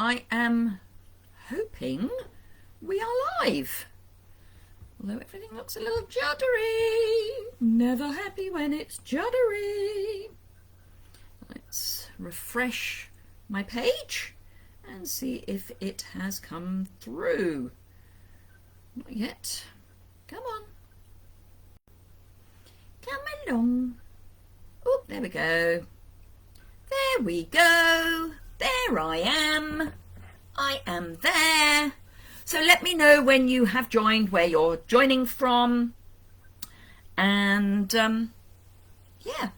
I am hoping we are live. Although everything looks a little juddery. Never happy when it's juddery. Let's refresh my page and see if it has come through. Not yet. Come on. Come along. Oh, there we go. There we go. There I am. I am there. So let me know when you have joined, where you're joining from. And, yeah.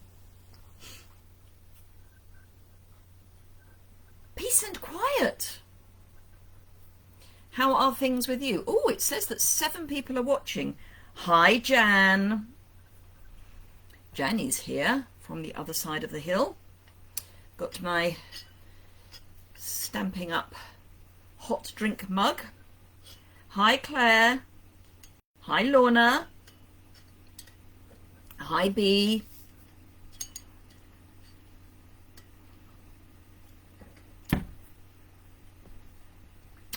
Peace and quiet. How are things with you? Oh, it says that 7 people are watching. Hi, Jan. Janny's here from the other side of the hill. Got my Stampin' Up hot drink mug. Hi, Claire. Hi, Lorna. Hi, Bee.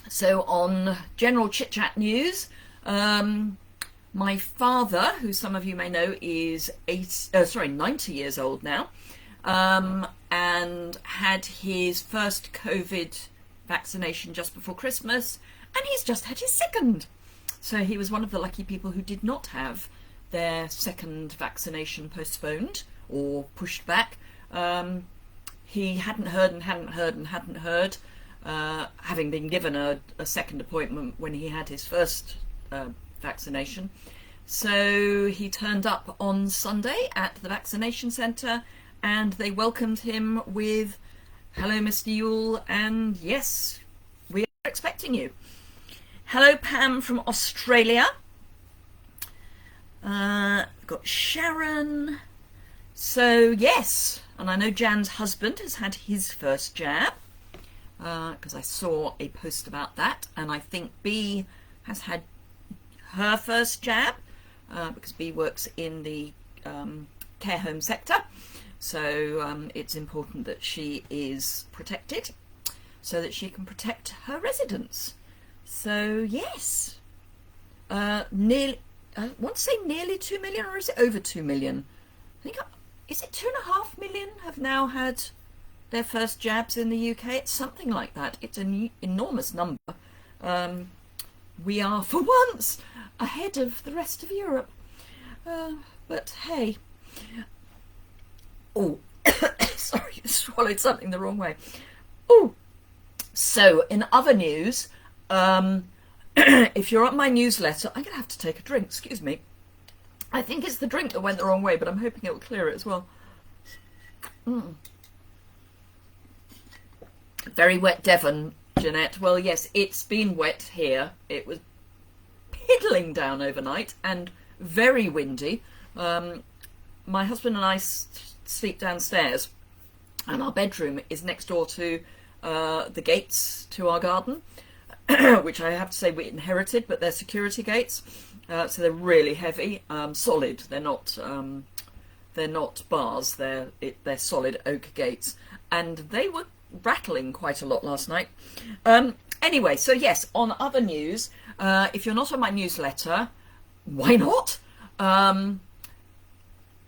So on general chit-chat news, my father, who some of you may know, is 90 years old now, and had his first COVID vaccination just before Christmas, and he's just had his second. So he was one of the lucky people who did not have their second vaccination postponed or pushed back. He hadn't heard, having been given a second appointment when he had his first vaccination. So he turned up on Sunday at the vaccination centre, and they welcomed him with, "Hello, Mr. Yuille, and yes, we are expecting you." Hello, Pam from Australia. Got Sharon. So yes, and I know Jan's husband has had his first jab, because I saw a post about that, and I think Bee has had her first jab, because Bee works in the care home sector, so it's important that she is protected so that she can protect her residents. So yes, nearly, I want to say nearly 2 million, or is it over 2 million? I think, is it 2.5 million have now had their first jabs in the UK? It's something like that. It's an enormous number. We are, for once, ahead of the rest of Europe. But hey. Oh, sorry, I swallowed something the wrong way. Oh, so in other news, if you're on my newsletter, I'm going to have to take a drink, excuse me. I think it's the drink that went the wrong way, but I'm hoping it will clear it as well. Very wet Devon, Jeanette. Well, yes, it's been wet here. It was piddling down overnight and very windy. My husband and I sleep downstairs, and our bedroom is next door to the gates to our garden, which I have to say we inherited, but they're security gates, so they're really heavy, solid. They're not bars. They're solid oak gates, and they were rattling quite a lot last night. Anyway, so yes, on other news, if you're not on my newsletter, why not?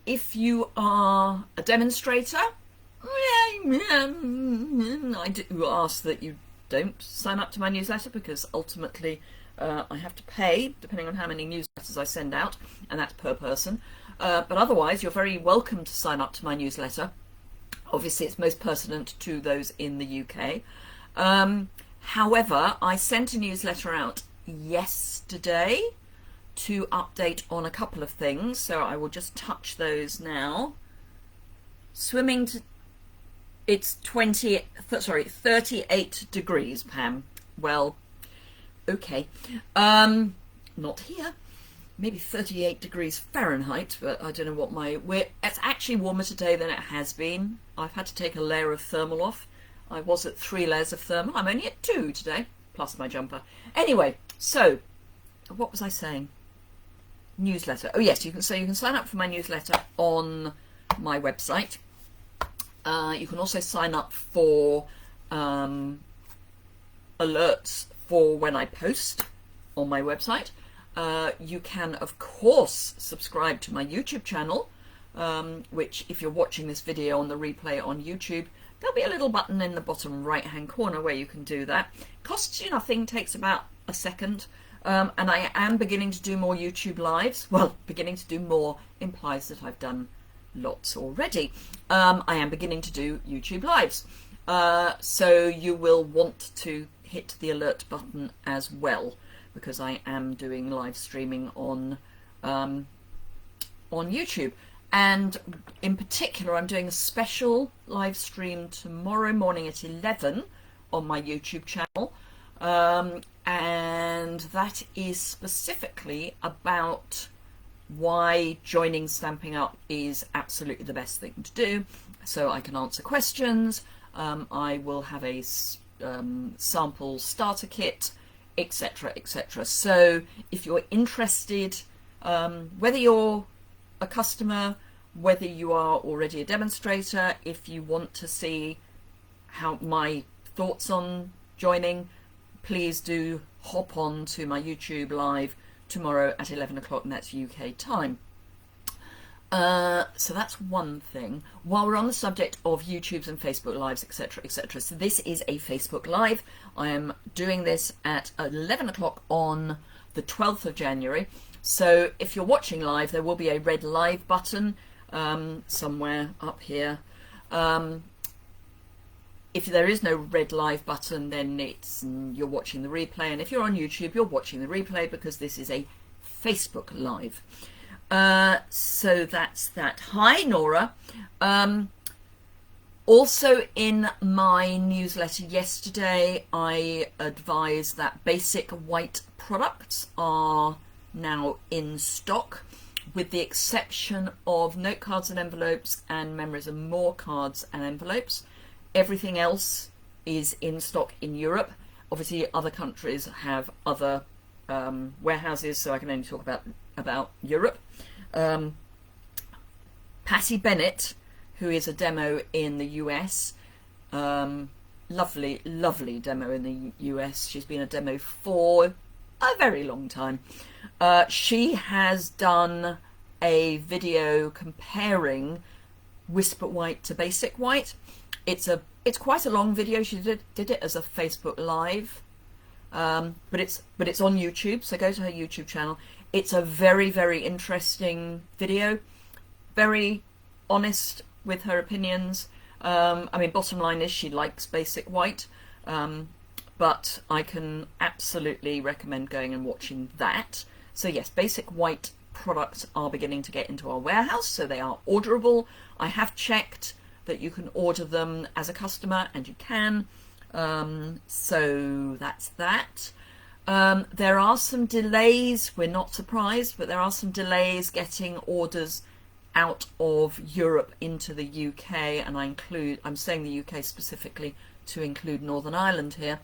If you are a demonstrator, I do ask that you don't sign up to my newsletter, because ultimately I have to pay depending on how many newsletters I send out, and that's per person. But otherwise, you're very welcome to sign up to my newsletter. Obviously, it's most pertinent to those in the UK. However, I sent a newsletter out yesterday to update on a couple of things, so I will just touch those now. Swimming to... It's 38 degrees, Pam. Well, okay. Not here. Maybe 38 degrees Fahrenheit, but I don't know what it's actually warmer today than it has been. I've had to take a layer of thermal off. I was at 3 layers of thermal. I'm only at 2 today, plus my jumper. Anyway, so what was I saying? Newsletter. Oh yes, you can sign up for my newsletter on my website. You can also sign up for alerts for when I post on my website. You can, of course, subscribe to my YouTube channel, which, if you're watching this video on the replay on YouTube, there'll be a little button in the bottom right-hand corner where you can do that. Costs you nothing, takes about a second. And I am beginning to do more YouTube lives. Well, beginning to do more implies that I've done lots already. I am beginning to do YouTube lives. So you will want to hit the alert button as well, because I am doing live streaming on YouTube. And in particular, I'm doing a special live stream tomorrow morning at 11 on my YouTube channel. And that is specifically about why joining Stamping Up is absolutely the best thing to do. So I can answer questions. I will have a sample starter kit, etc., etc. So if you're interested, whether you're a customer, whether you are already a demonstrator, if you want to see how my thoughts on joining, please do hop on to my YouTube live tomorrow at 11 o'clock, and that's UK time. So that's one thing. While we're on the subject of YouTubes and Facebook lives, etc., etc., so this is a Facebook live. I am doing this at 11 o'clock on the 12th of January. So if you're watching live, there will be a red live button somewhere up here. If there is no red live button, then it's you're watching the replay. And if you're on YouTube, you're watching the replay, because this is a Facebook live. So that's that. Hi, Nora. Also in my newsletter yesterday, I advised that basic white products are now in stock, with the exception of note cards and envelopes and memories and more cards and envelopes. Everything else is in stock in Europe. Obviously, other countries have other warehouses, so I can only talk about Europe. Patty Bennett, who is a demo in the US, lovely demo in the US. She's been a demo for a very long time. She has done a video comparing Whisper White to Basic White. It's quite a long video. She did it as a Facebook live, but it's on YouTube. So go to her YouTube channel. It's a very interesting video. Very honest with her opinions. I mean, bottom line is she likes Basic White, but I can absolutely recommend going and watching that. So yes, Basic White products are beginning to get into our warehouse, so they are orderable. I have checked that you can order them as a customer, and you can. So that's that. There are some delays. We're not surprised, but there are some delays getting orders out of Europe into the UK, and I'm saying the UK specifically to include Northern Ireland here.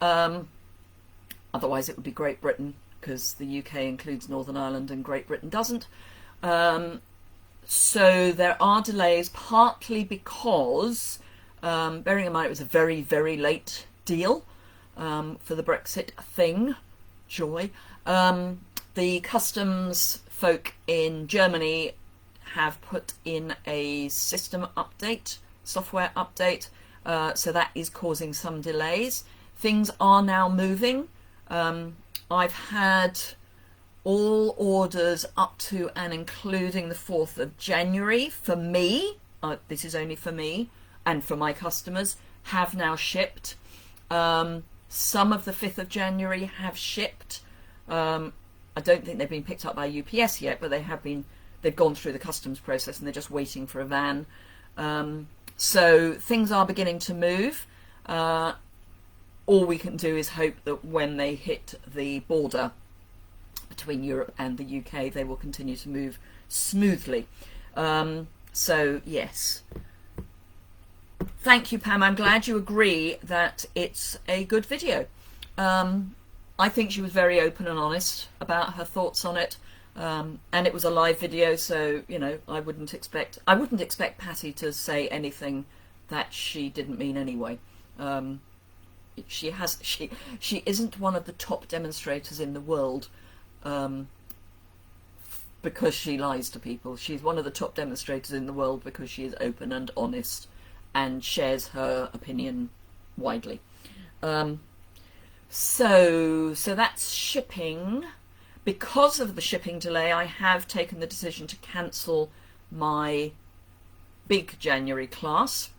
Otherwise it would be Great Britain, because the UK includes Northern Ireland and Great Britain doesn't. So there are delays, partly because, bearing in mind it was a very late deal for the Brexit thing, joy. The customs folk in Germany have put in a system update, software update, so that is causing some delays. Things are now moving. I've had all orders up to and including the 4th of January for me, this is only for me and for my customers, have now shipped. Some of the 5th of January have shipped. I don't think they've been picked up by UPS yet, but they've gone through the customs process and they're just waiting for a van. So things are beginning to move. All we can do is hope that when they hit the border between Europe and the UK, they will continue to move smoothly. So yes. Thank you, Pam. I'm glad you agree that it's a good video. I think she was very open and honest about her thoughts on it. And it was a live video, so you know, I wouldn't expect Patty to say anything that she didn't mean anyway. She isn't one of the top demonstrators in the world because she lies to people. She's one of the top demonstrators in the world because she is open and honest and shares her opinion widely. So that's shipping. Because of the shipping delay, I have taken the decision to cancel my big January class.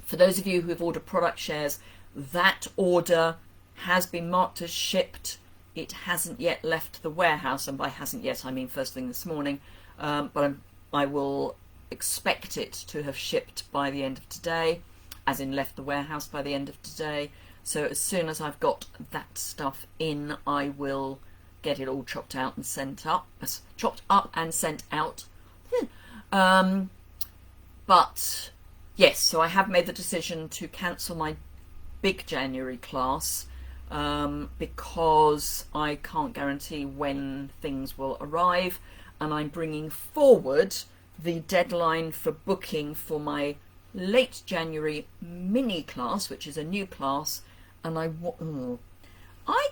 For those of you who have ordered product shares, that order has been marked as shipped. It hasn't yet left the warehouse, and by hasn't yet I mean first thing this morning, but I will expect it to have shipped by the end of today, as in left the warehouse by the end of today. So as soon as I've got that stuff in, I will get it all chopped up and sent out. But yes, so I have made the decision to cancel my big January class because I can't guarantee when things will arrive, and I'm bringing forward the deadline for booking for my late January mini class, which is a new class, and I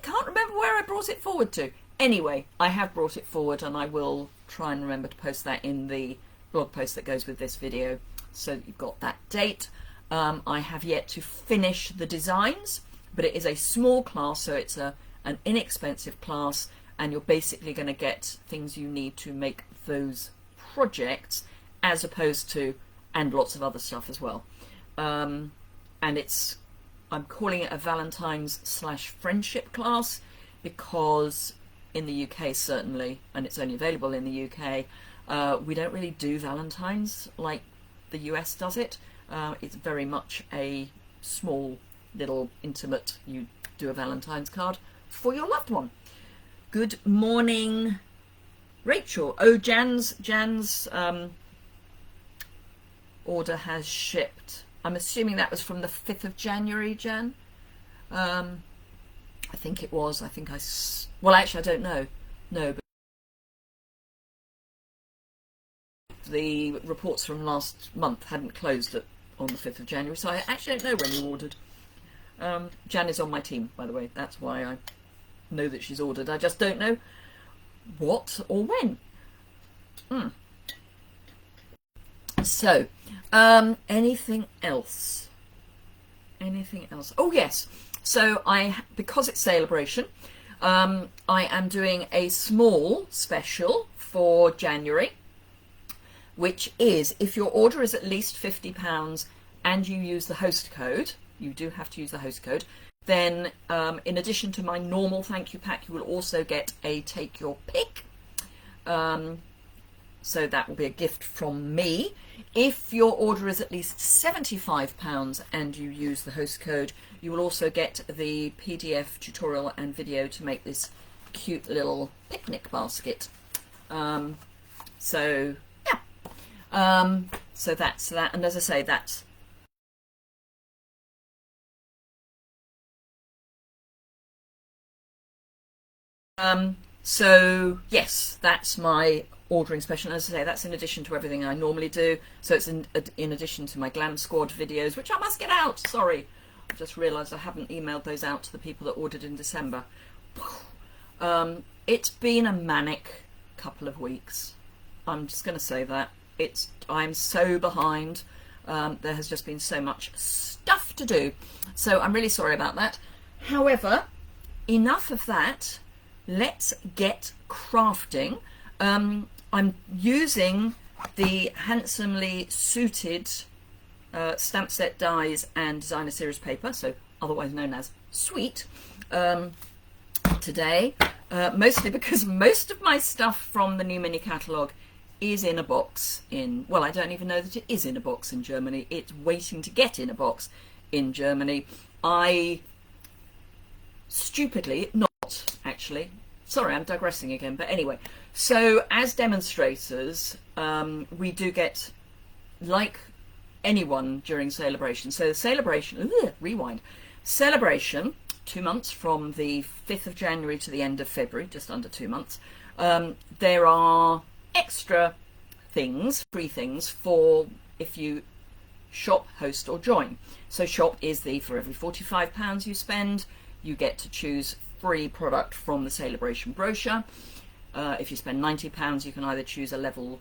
can't remember where I brought it forward to. Anyway, I have brought it forward, and I will try and remember to post that in the blog post that goes with this video, so that you've got that date. I have yet to finish the designs, but it is a small class, so it's an inexpensive class, and you're basically going to get things you need to make those projects, as opposed to, and lots of other stuff as well. And I'm calling it a Valentine's/friendship class because in the UK certainly, and it's only available in the UK, we don't really do Valentine's like the US does it. It's very much a small, little, intimate, you do a Valentine's card for your loved one. Good morning, Rachel. Oh, Jan's order has shipped. I'm assuming that was from the 5th of January, Jan. I think it was. Well, actually, I don't know. No, but the reports from last month hadn't closed on the 5th of January, so I actually don't know when you ordered. Jan is on my team, by the way. That's why I know that she's ordered. I just don't know what or when. So, anything else? Oh, yes. So because it's Celebration, I am doing a small special for January, which is if your order is at least £50 and you use the host code, you do have to use the host code, then in addition to my normal thank you pack, you will also get a take your pick. So that will be a gift from me. If your order is at least £75 and you use the host code, you will also get the PDF tutorial and video to make this cute little picnic basket. So yeah, so that's that. And as I say, that's so yes, that's my ordering special. As I say, that's in addition to everything I normally do. So it's in addition to my Glam Squad videos, which I must get out. Sorry, I just realised I haven't emailed those out to the people that ordered in December. It's been a manic couple of weeks. I'm just going to say that. I'm so behind. There has just been so much stuff to do. So I'm really sorry about that. However, enough of that. Let's get crafting. I'm using the handsomely suited stamp set dies and designer series paper, so otherwise known as Sweet, today, mostly because most of my stuff from the new mini catalogue is in a box well, I don't even know that it is in a box in Germany. It's waiting to get in a box in Germany. I stupidly, not actually, sorry, I'm digressing again, but anyway, so as demonstrators, we do get, like anyone during Celebration, so Celebration, rewind, Celebration, 2 months from the 5th of January to the end of February, just under 2 months, there are extra things, free things, for if you shop, host or join. So shop is for every £45 you spend, you get to choose free product from the Celebration brochure. If you spend £90, you can either choose a level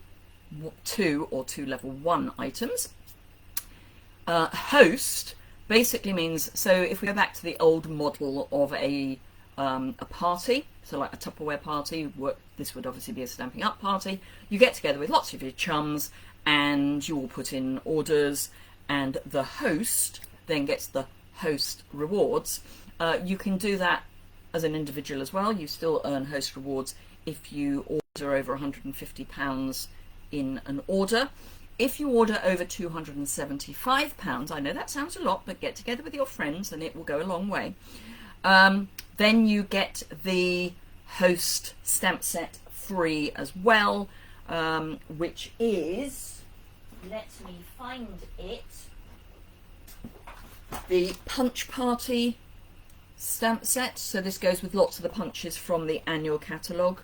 2 or 2 level 1 items. Host basically means, so if we go back to the old model of a party, so like a Tupperware party, this would obviously be a Stamping Up party. You get together with lots of your chums and you all put in orders, and the host then gets the host rewards. You can do that as an individual as well. You still earn host rewards if you order over £150 in an order. If you order over £275, I know that sounds a lot, but get together with your friends and it will go a long way. Then you get the host stamp set free as well, which is, let me find it, the Punch Party stamp set. So this goes with lots of the punches from the annual catalogue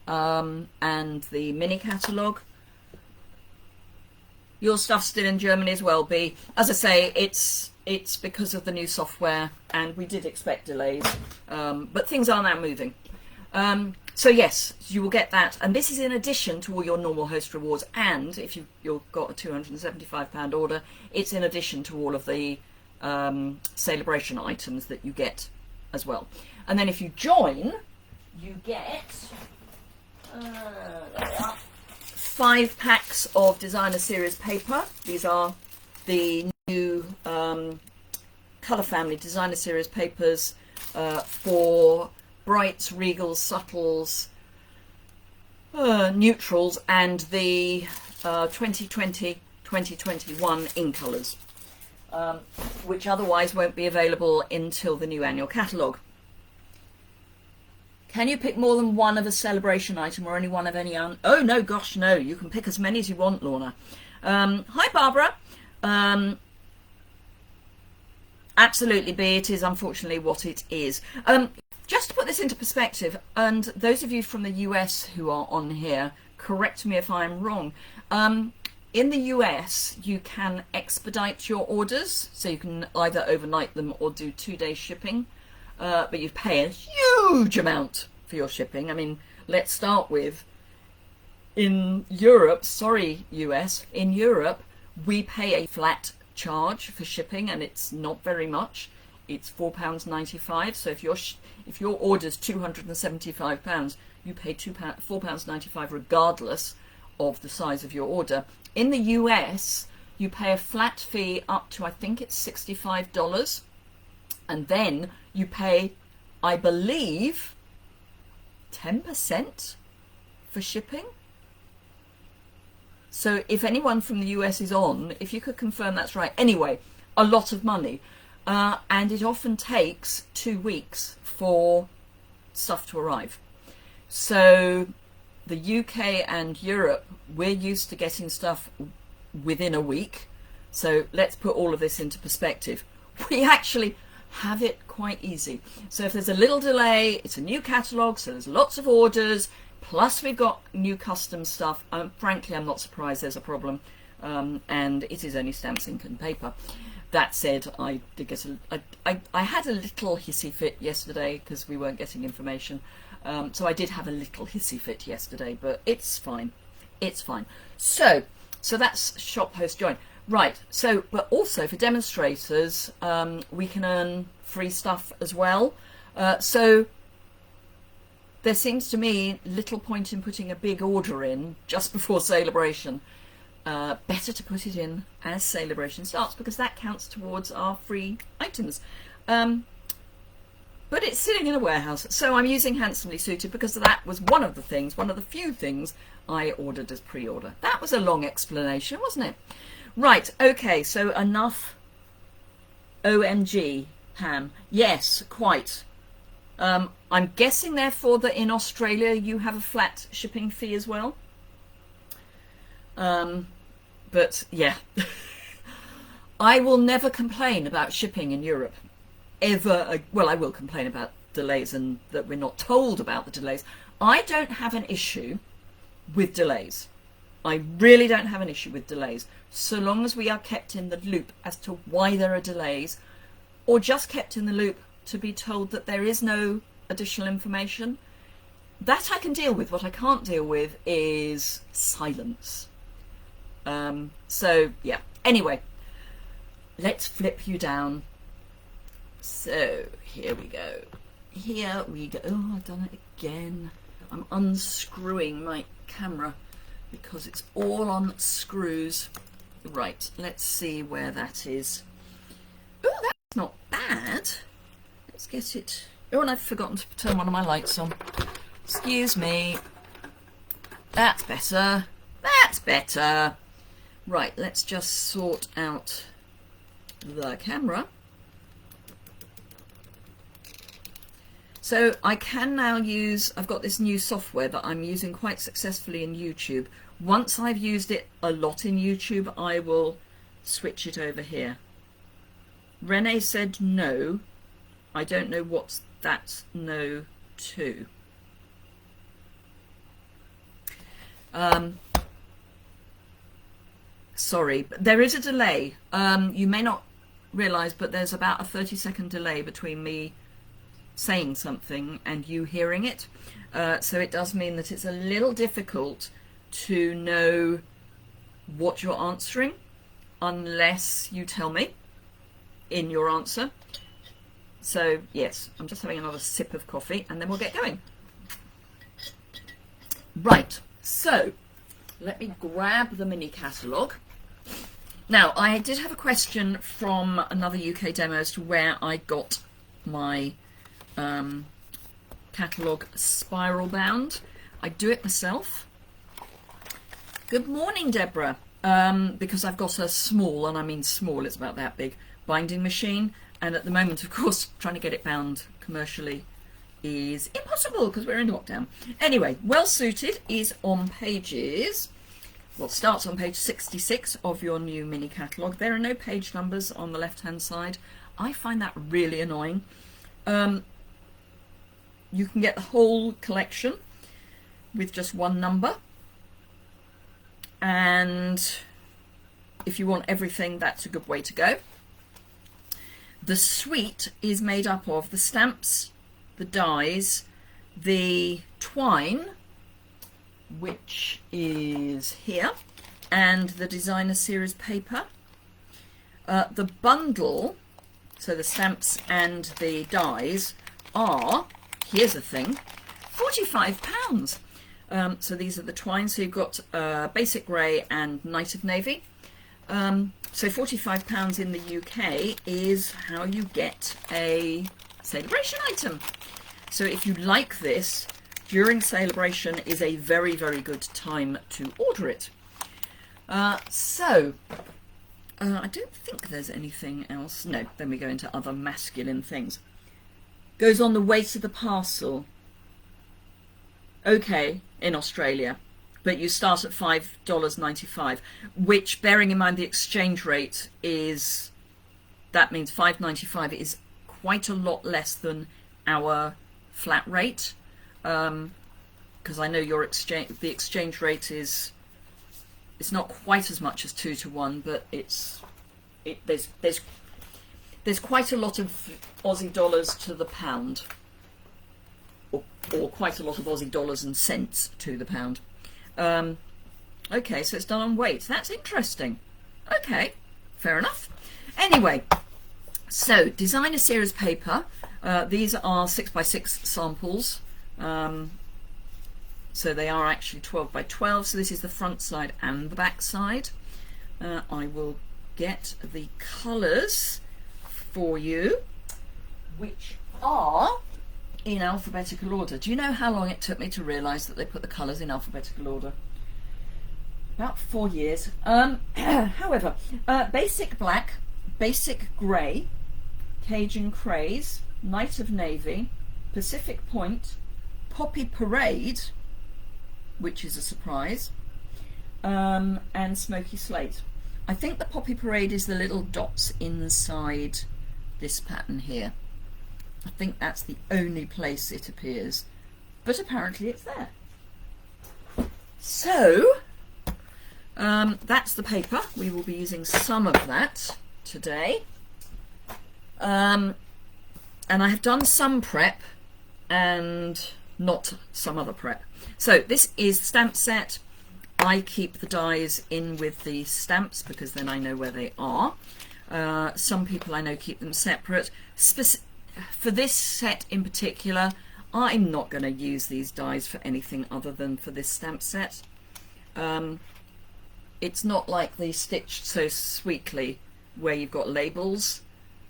and the mini catalogue. Your stuff's still in Germany as well, B. As I say, it's because of the new software, and we did expect delays, but things are now moving. So yes, you will get that, and this is in addition to all your normal host rewards, and if you've got a £275 order, it's in addition to all of the Celebration items that you get as well. And then if you join, you get 5 packs of Designer Series paper. These are the new Colour Family Designer Series papers for brights, regals, subtles, neutrals, and the 2020-2021 in colours, which otherwise won't be available until the new annual catalogue. Can you pick more than one of a Celebration item or only one of any? Oh no, gosh, no. You can pick as many as you want, Lorna. Hi, Barbara. Absolutely, B. It is unfortunately what it is. Just to put this into perspective, and those of you from the US who are on here, correct me if I'm wrong. In the US, you can expedite your orders, so you can either overnight them or do 2-day shipping. But you pay a huge amount for your shipping. I mean, let's start with, in Europe, sorry US, in Europe, we pay a flat charge for shipping, and it's not very much. It's £4.95. So if your order's £275, you pay £4.95 regardless of the size of your order. In the US, you pay a flat fee up to, I think it's $65. And then you pay, I believe, 10% for shipping. So if anyone from the US is on, if you could confirm that's right. Anyway, a lot of money. And it often takes 2 weeks for stuff to arrive. So the UK and Europe, we're used to getting stuff within a week. So let's put all of this into perspective. We actually have it quite easy. So if there's a little delay, it's a new catalogue, so there's lots of orders, plus we've got new custom stuff. Frankly, I'm not surprised there's a problem, and it is only stamps, ink and paper. That said, I did get I had a little hissy fit yesterday because we weren't getting information. So I did have a little hissy fit yesterday, but it's fine. It's fine. So that's shop, host, join. Right, so, but also for demonstrators, we can earn free stuff as well. So there seems to me little point in putting a big order in just before Celebration. Better to put it in as Celebration starts, because that counts towards our free items. But it's sitting in a warehouse, so I'm using Handsomely Suited because that was one of the few things I ordered as pre-order. That was a long explanation, wasn't it? Right, okay, so enough OMG, Pam. Yes, quite. I'm guessing, therefore, that in Australia you have a flat shipping fee as well. But, yeah. I will never complain about shipping in Europe. Ever. Well, I will complain about delays and that we're not told about the delays. I don't have an issue with delays. I really don't have an issue with delays, so long as we are kept in the loop as to why there are delays, or just kept in the loop to be told that there is no additional information. That I can deal with. What I can't deal with is silence. So yeah, anyway, let's flip you down. So here we go. Here we go. Oh, I've done it again. I'm unscrewing my camera because it's all on screws. Right, let's see where that is. Oh, that's not bad. Let's get it. Oh, and I've forgotten to turn one of my lights on. Excuse me. That's better. That's better. Right, let's just sort out the camera. So I can now use, I've got this new software that I'm using quite successfully in YouTube. Once I've used it a lot in YouTube, I will switch it over here. Renee said no. I don't know what's that no to. Sorry, but there is a delay. You may not realise, but there's about a 30-second delay between me saying something and you hearing it. So it does mean that it's a little difficult to know what you're answering unless you tell me in your answer. So yes, I'm just having another sip of coffee and then we'll get going. Right, so let me grab the mini catalogue. Now, I did have a question from another UK demo as to where I got my catalogue spiral bound. I do it myself. Good morning, Deborah. Because I've got a small, and I mean small, it's about that big, binding machine. And at the moment, of course, trying to get it bound commercially is impossible because we're in lockdown. Anyway, Well Suited is on pages, well, starts on page 66 of your new mini catalogue. There are no page numbers on the left-hand side. I find that really annoying. You can get the whole collection with just one number. And if you want everything, that's a good way to go. The suite is made up of the stamps, the dies, the twine, which is here, and the designer series paper. The bundle, so the stamps and the dies, are, here's the thing, £45. So these are the twine. So you've got Basic Grey and Night of Navy. So £45 in the UK is how you get a celebration item. So if you like this, during celebration is a very, very good time to order it. I don't think there's anything else. No, then we go into other masculine things. Goes on the weight of the parcel. Okay, in Australia, but you start at $5.95, which, bearing in mind the exchange rate is, that means $5.95 is quite a lot less than our flat rate, because I know your the exchange rate is, it's not quite as much as 2 to 1, but there's quite a lot of Aussie dollars to the pound. Or quite a lot of Aussie dollars and cents to the pound. Okay, so it's done on weight. That's interesting. Okay, fair enough. Anyway, so designer series paper. These are 6x6 samples. So they are actually 12x12. So this is the front side and the back side. I will get the colours for you, which are in alphabetical order. Do you know how long it took me to realise that they put the colours in alphabetical order? About 4 years. However, Basic Black, Basic Grey, Cajun Craze, Night of Navy, Pacific Point, Poppy Parade, which is a surprise, and Smoky Slate. I think the Poppy Parade is the little dots inside this pattern here. I think that's the only place it appears, but apparently it's there. So That's the paper. We will be using some of that today. And I have done some prep and not some other prep. So this is the stamp set. I keep the dies in with the stamps because then I know where they are. Some people I know keep them separate. For this set in particular, I'm not going to use these dies for anything other than for this stamp set. It's not like the Stitched So Sweetly where you've got labels.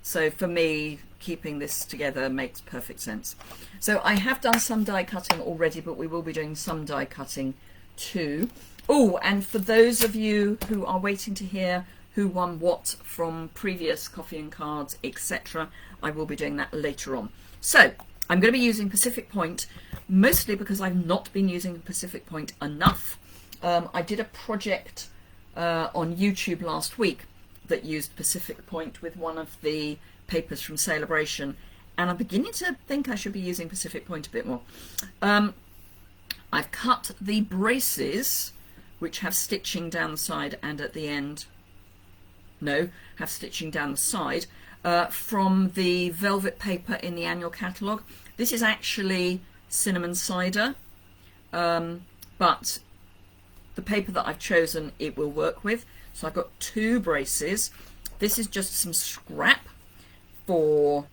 So for me, keeping this together makes perfect sense. So I have done some die cutting already, but we will be doing some die cutting too. Oh, and for those of you who are waiting to hear who won what from previous coffee and cards, etc., I will be doing that later on. So I'm going to be using Pacific Point, mostly because I've not been using Pacific Point enough. I did a project on YouTube last week that used Pacific Point with one of the papers from Celebration, and I'm beginning to think I should be using Pacific Point a bit more. I've cut the braces, which have stitching down the side and at the end, have stitching down the side, from the velvet paper in the annual catalogue. This is actually cinnamon cider, but the paper that I've chosen it will work with. So I've got 2 braces. This is just some scrap for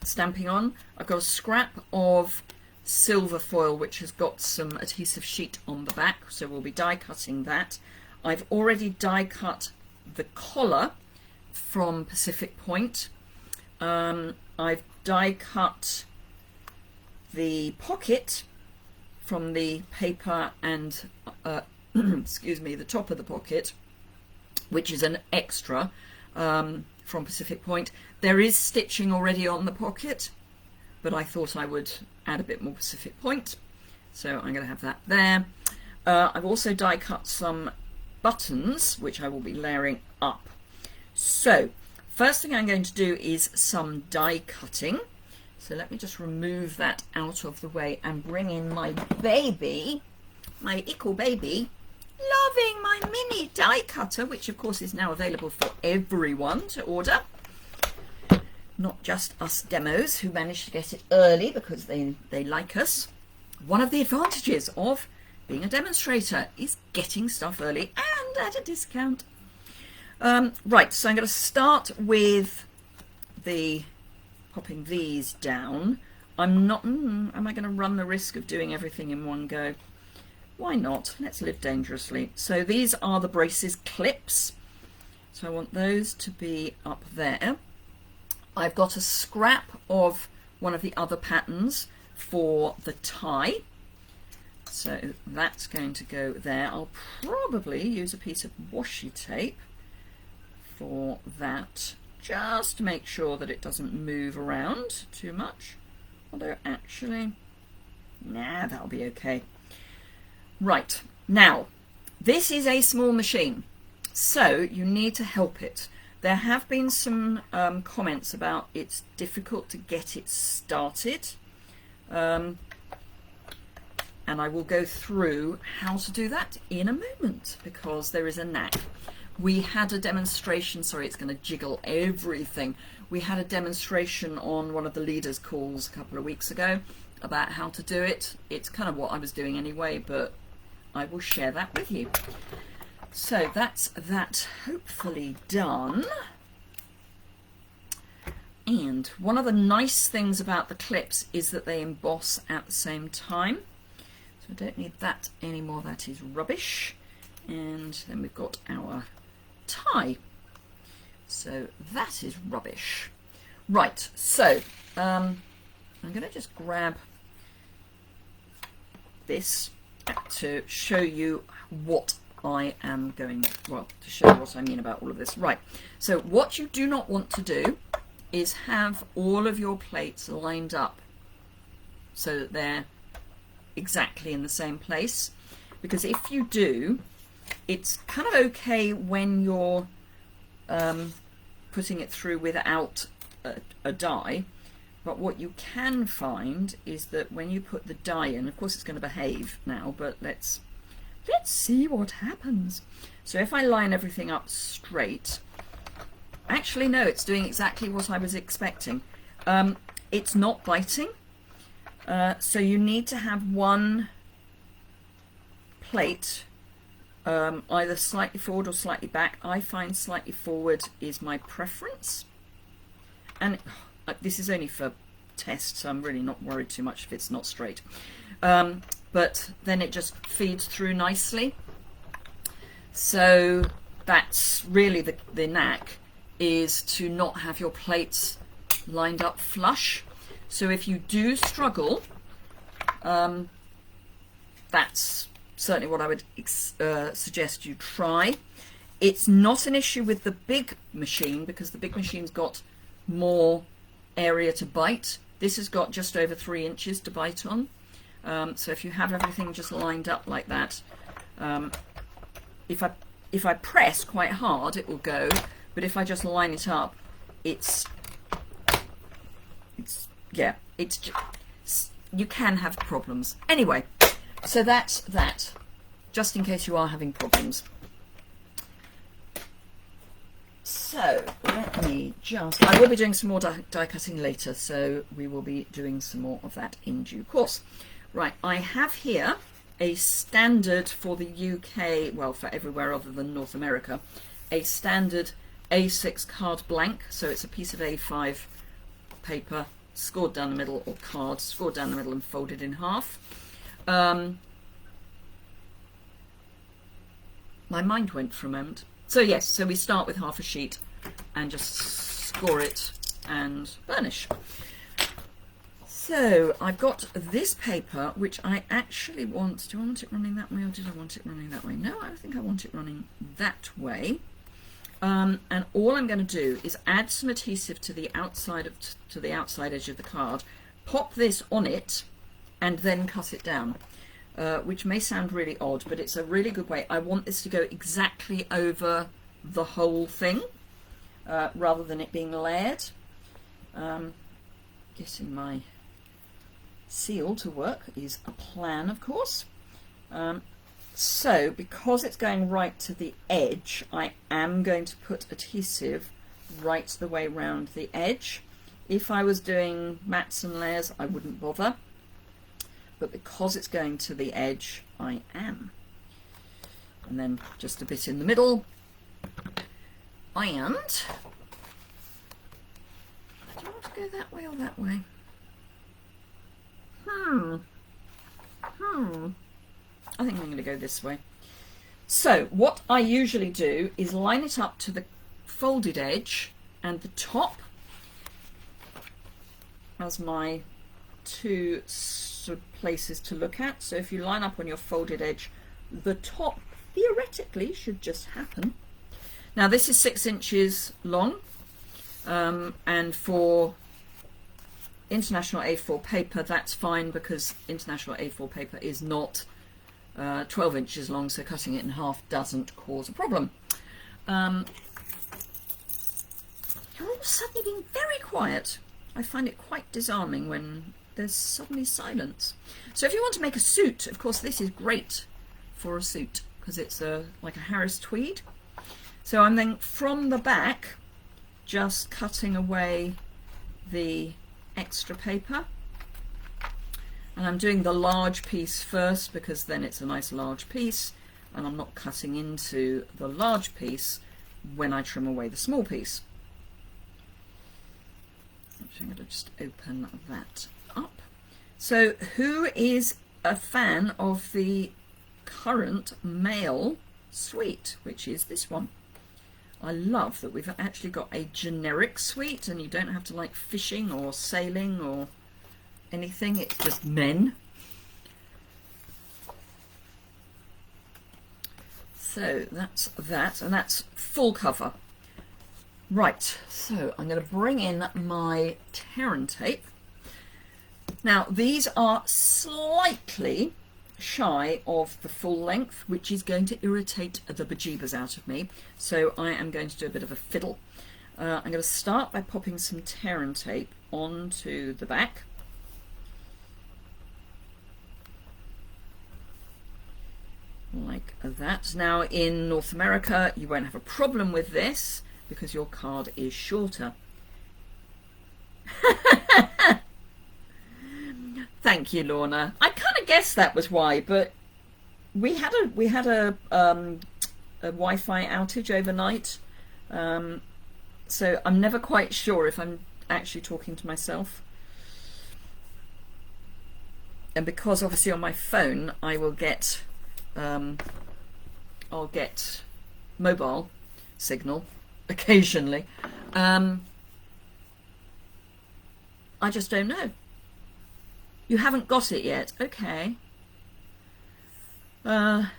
stamping on. I've got a scrap of silver foil which has got some adhesive sheet on the back, so we'll be die cutting that. I've already die cut the collar from Pacific Point. I've die cut the pocket from the paper and excuse me, the top of the pocket, which is an extra from Pacific Point. There is stitching already on the pocket, but I thought I would add a bit more Pacific Point, so I'm going to have that there. I've also die cut some buttons, which I will be layering up. So first thing I'm going to do is some die cutting. So let me just remove that out of the way and bring in my baby, my ickle baby, loving my mini die cutter, which of course is now available for everyone to order. Not just us demos who managed to get it early because they like us. One of the advantages of being a demonstrator is getting stuff early and at a discount. Right, so I'm going to start with the popping these down. I'm not, am I going to run the risk of doing everything in one go? Why not? Let's live dangerously. So these are the braces clips. So I want those to be up there. I've got a scrap of one of the other patterns for the tie. So that's going to go there. I'll probably use a piece of washi tape for that, just to make sure that it doesn't move around too much. Although actually, nah, that'll be okay. Right, now, this is a small machine, so you need to help it. There have been some comments about it's difficult to get it started, and I will go through how to do that in a moment because there is a knack. We had a demonstration, sorry it's going to jiggle everything, we had a demonstration on one of the leaders calls a couple of weeks ago about how to do it. It's kind of what I was doing anyway, but I will share that with you. So that's that hopefully done. And one of the nice things about the clips is that they emboss at the same time. So I don't need that anymore, that is rubbish. And then we've got our tie. So that is rubbish. Right, so I'm going to just grab this to show you what I am going, well, to show you what I mean about all of this. Right, so what you do not want to do is have all of your plates lined up so that they're exactly in the same place, because if you do, it's kind of okay when you're putting it through without a die, but what you can find is that when you put the die in, of course it's going to behave now, but let's let's see what happens. So if I line everything up straight, actually no, it's doing exactly what I was expecting. It's not biting, so you need to have one plate either slightly forward or slightly back. I find slightly forward is my preference, and this is only for test, so I'm really not worried too much if it's not straight, but then it just feeds through nicely. So that's really the knack, is to not have your plates lined up flush. So if you do struggle, that's certainly what I would suggest you try. It's not an issue with the big machine, because the big machine's got more area to bite. This has got just over 3 inches to bite on. So if you have everything just lined up like that, if I press quite hard, it will go. But if I just line it up, you can have problems. Anyway, so that's that, just in case you are having problems. So let me just, I will be doing some more die cutting later, so we will be doing some more of that in due course. Right, I have here a standard for the UK, well, for everywhere other than North America, a standard A6 card blank. So it's a piece of A5 paper scored down the middle, or card scored down the middle and folded in half. My mind went for a moment. So yes, so we start with half a sheet and just score it and burnish. So I've got this paper, which I actually want. Do I want it running that way, or did I want it running that way? No, I think I want it running that way. And all I'm going to do is add some adhesive to the outside edge of the card, pop this on it, and then cut it down. Which may sound really odd, but it's a really good way. I want this to go exactly over the whole thing, rather than it being layered. Getting my seal to work is a plan, of course. So because it's going right to the edge, I am going to put adhesive right the way round the edge. If I was doing mats and layers, I wouldn't bother, but because it's going to the edge, I am. And then just a bit in the middle. And do I want to go that way or that way? I think I'm going to go this way. So what I usually do is line it up to the folded edge and the top as my two sort of places to look at. So if you line up on your folded edge, the top theoretically should just happen. Now this is 6 inches long, and for international A4 paper that's fine, because international A4 paper is not 12 inches long, so cutting it in half doesn't cause a problem. You're all suddenly being very quiet. I find it quite disarming when there's suddenly silence. So if you want to make a suit, of course this is great for a suit, because it's like a Harris tweed. So I'm then from the back just cutting away the extra paper, and I'm doing the large piece first because then it's a nice large piece, and I'm not cutting into the large piece when I trim away the small piece. Actually, I'm going to just open that up. So who is a fan of the current male suite, which is this one? I love that we've actually got a generic suite, and you don't have to like fishing or sailing or anything, it's just men. So that's that, and that's full cover. Right, so I'm going to bring in my tear and tape. Now these are slightly shy of the full length, which is going to irritate the bejeebers out of me, so I am going to do a bit of a fiddle. I'm going to start by popping some tear and tape onto the back. like that. Now in North America you won't have a problem with this because your card is shorter. Thank you, Lorna. I kind of guessed that was why, but we had a Wi-Fi outage overnight, so I'm never quite sure if I'm actually talking to myself. And because obviously on my phone I will get I'll get mobile signal occasionally. I just don't know. You haven't got it yet. Okay. I'm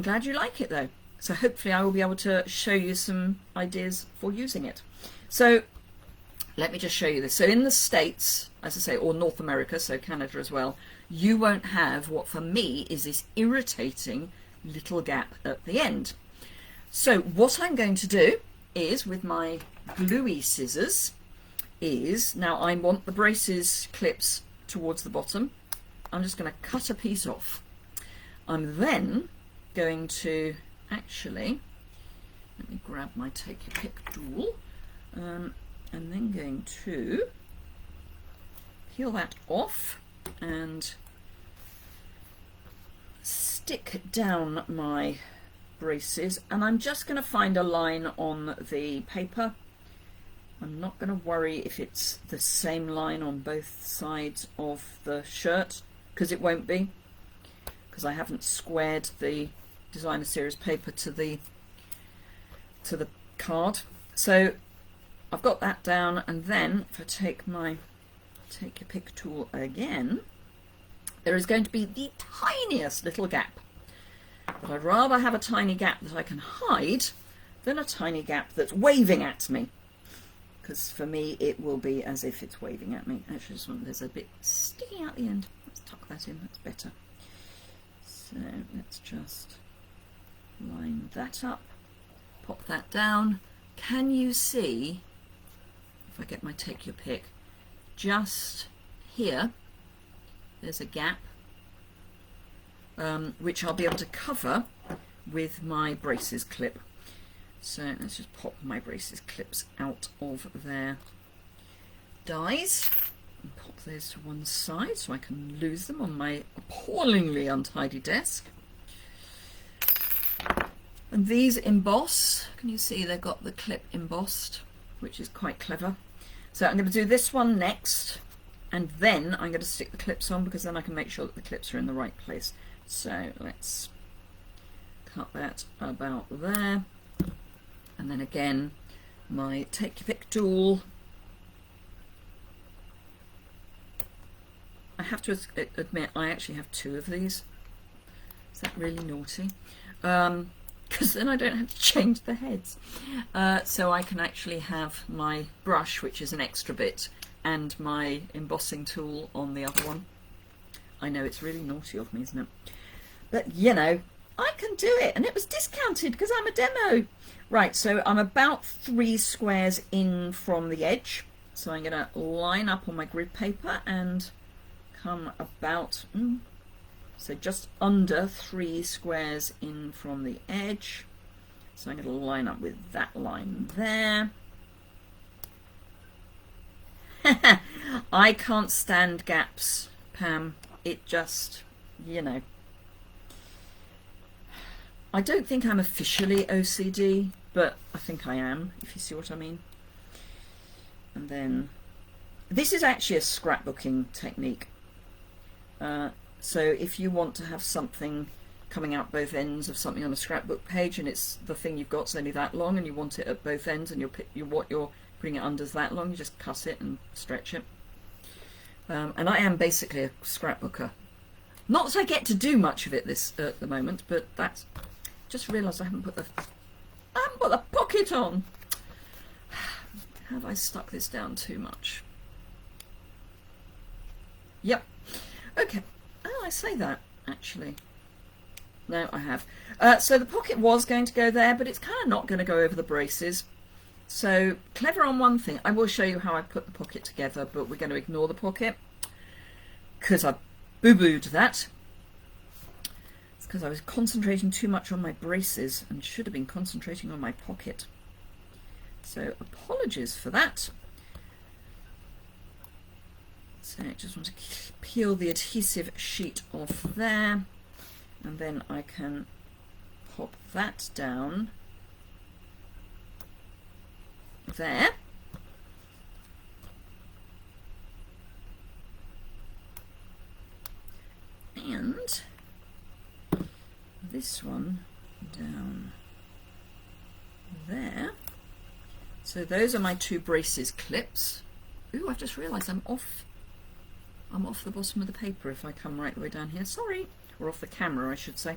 glad you like it though. So hopefully I will be able to show you some ideas for using it. So let me just show you this. So in the States, as I say, or North America, so Canada as well, you won't have what for me is this irritating little gap at the end. So what I'm going to do is with my gluey scissors is, now I want the braces clips towards the bottom. I'm just going to cut a piece off. I'm then going to actually, let me grab my take your pick tool, and then going to peel that off and stick down my braces, and I'm just going to find a line on the paper. I'm not going to worry if it's the same line on both sides of the shirt, because it won't be, because I haven't squared the designer series paper to the card. So I've got that down, and then if I take my take your pick tool again, there is going to be the tiniest little gap. But I'd rather have a tiny gap that I can hide than a tiny gap that's waving at me, because for me it will be as if it's waving at me. Actually, this one, there's a bit sticking out the end. Let's tuck that in, that's better. So let's just line that up, pop that down. Can you see, if I get my take your pick, just here there's a gap, which I'll be able to cover with my braces clip. So let's just pop my braces clips out of their dies and pop those to one side so I can lose them on my appallingly untidy desk. And these emboss, can you see they've got the clip embossed, which is quite clever. So I'm going to do this one next, and then I'm going to stick the clips on, because then I can make sure that the clips are in the right place. So let's cut that about there. And then again, my take your pick tool. I have to admit, I actually have two of these. Is that really naughty? Because then I don't have to change the heads. So I can actually have my brush, which is an extra bit, and my embossing tool on the other one. I know it's really naughty of me, isn't it? But you know, I can do it, and it was discounted because I'm a demo. Right, so I'm about 3 squares in from the edge. So I'm going to line up on my grid paper and come about, so just under 3 squares in from the edge. So I'm going to line up with that line there. I can't stand gaps, Pam. It just, you know. I don't think I'm officially OCD, but I think I am, if you see what I mean. And then, this is actually a scrapbooking technique. So if you want to have something coming out both ends of something on a scrapbook page, and it's the thing you've got's only that long, and you want it at both ends, and what you're putting it under is that long, you just cut it and stretch it. And I am basically a scrapbooker. Not that I get to do much of it at the moment, but that's just realised I haven't put the pocket on. Have I stuck this down too much? Yep. Okay. Oh, I say that actually. No, I have. So the pocket was going to go there, but it's kind of not going to go over the braces. So clever on one thing. I will show you how I put the pocket together, but we're going to ignore the pocket because I boo-booed that. because I was concentrating too much on my braces and should have been concentrating on my pocket. So apologies for that. So I just want to peel the adhesive sheet off there, and then I can pop that down there. And this one down there. So those are my two braces clips. Ooh, I've just realised I'm off the bottom of the paper if I come right the way down here. Sorry. Or off the camera, I should say.